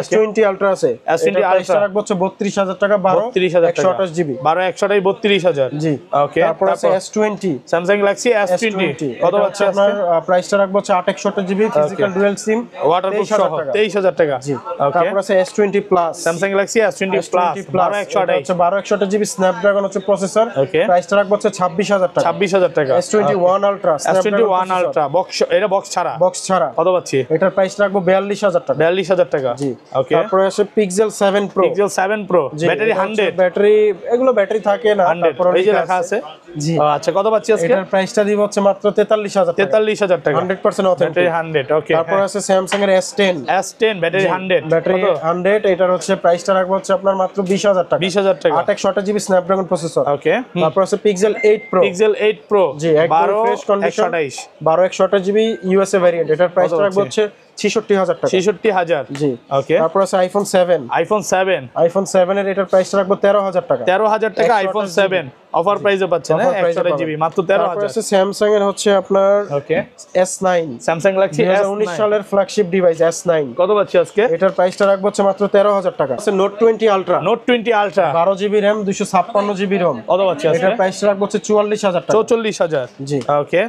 S20 আলট্রা আছে। S20 আলট্রা রাখবো হচ্ছে 32,000 টাকা। 32,000 টাকা, 128 জিবি। 128 32,000। জি, ওকে, তারপর আছে S20 স্যামসাং গ্যালাক্সি S20 কত পাচ্ছি আপনার? প্রাইসটা রাখবো হচ্ছে 861 GB, physical dual SIM, waterproof সহ 23,000 টাকা। জি, ওকে, তারপর আছে S20 plus, Samsung Galaxy S20 plus 128 GB Snapdragon হচ্ছে প্রসেসর। ওকে, প্রাইসটা রাখবো হচ্ছে 26,000 টাকা। 26,000 টাকা। S21 ultra, S21 ultra box, এটা বক্স ছাড়া। বক্স ছাড়া কত পাচ্ছি? এটার প্রাইস রাখবো 42,000 টাকা। 42,000 টাকা। জি, ওকে, তারপর আছে Pixel 7 Pro। Pixel 7 Pro battery 100, battery এগুলো ব্যাটারি থাকে না, 100 এই যে লেখা আছে। জি, আচ্ছা, কত পাচ্ছি আজকে? এটার প্রাইসটা দিব হচ্ছে মাত্র 43,000 টাকা। 43,000 টাকা, 100% অথেন্টিক, ব্যাটারি 100। ওকে, তারপর আছে Samsung এর S10 ব্যাটারি 100, ব্যাটারি 100, এটার হচ্ছে প্রাইসটা রাখবো হচ্ছে আপনার মাত্র 20,000 টাকা। 20,000 টাকা, 128 জিবি স্ন্যাপড্রাগন প্রসেসর। ওকে, তারপর আছে Pixel 8 Pro। Pixel 8 Pro জি, একদম fresh condition, 128 GB USA variant. এটার প্রাইসটা রাখবো হচ্ছে 66,000 টাকা। 66,000। জি, ওকে, তারপর আছে iPhone 7। iPhone 7 এর এটার প্রাইসটা রাখবো 13,000 টাকা। 13,000 টাকা iPhone 7 অফার প্রাইসে পাচ্ছেন Offer price এ 128 জিবি মাত্র 13000 তারপর আছে স্যামসাং এর হচ্ছে আপনার ওকে S9 স্যামসাং গ্যালাক্সি 2019 সালের ফ্ল্যাগশিপ ডিভাইস S9 কত পাচ্ছি আজকে এটার প্রাইসটা রাখবো হচ্ছে মাত্র 13000 টাকা আছে note 20 ultra note 20 ultra 12 GB RAM 256 GB ROM কত পাচ্ছি আজকে এটার প্রাইসটা রাখবো হচ্ছে 44000 টাকা 44000 জি ওকে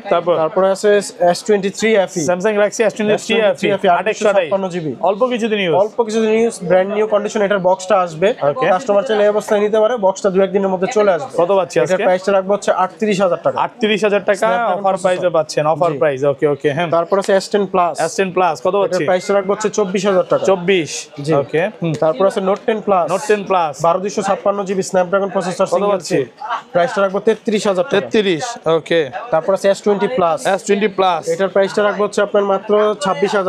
তারপরে আছে S23 FE Samsung Galaxy S23 FE 856 GB অল্প কিছু দিন ইউজ অল্প কিছু নিউজ ব্র্যান্ড নিউ কন্ডিশন এটার বক্সটা আসবে Okay. কাস্টমার চাইলে এই অবস্থায় নিতে পারে বক্সটা 2-1 দিনের মধ্যে চলে আসবে কত পাচ্ছি এটার আজকে প্রাইসটা রাখবো হচ্ছে 38000 টাকা 38000 টাকা Snapdragon অফার প্রাইসে processor। পাচ্ছেন অফার জি। প্রাইস ওকে ওকে হ্যাঁ তারপর আছে S10 প্লাস S10 প্লাস কত এটার পাচ্ছি প্রাইসটা রাখবো হচ্ছে 24000 টাকা 24 জি। ওকে তারপর আছে note 10 plus note 10 plus 12256 GB Snapdragon processor কত সিঙ্গেল পাচ্ছি? চিপ প্রাইসটা রাখবো 33000 টাকা 33 ওকে তারপর আছে S20 প্লাস S20 প্লাস এটার প্রাইসটা রাখবো হচ্ছে আপনার মাত্র 26000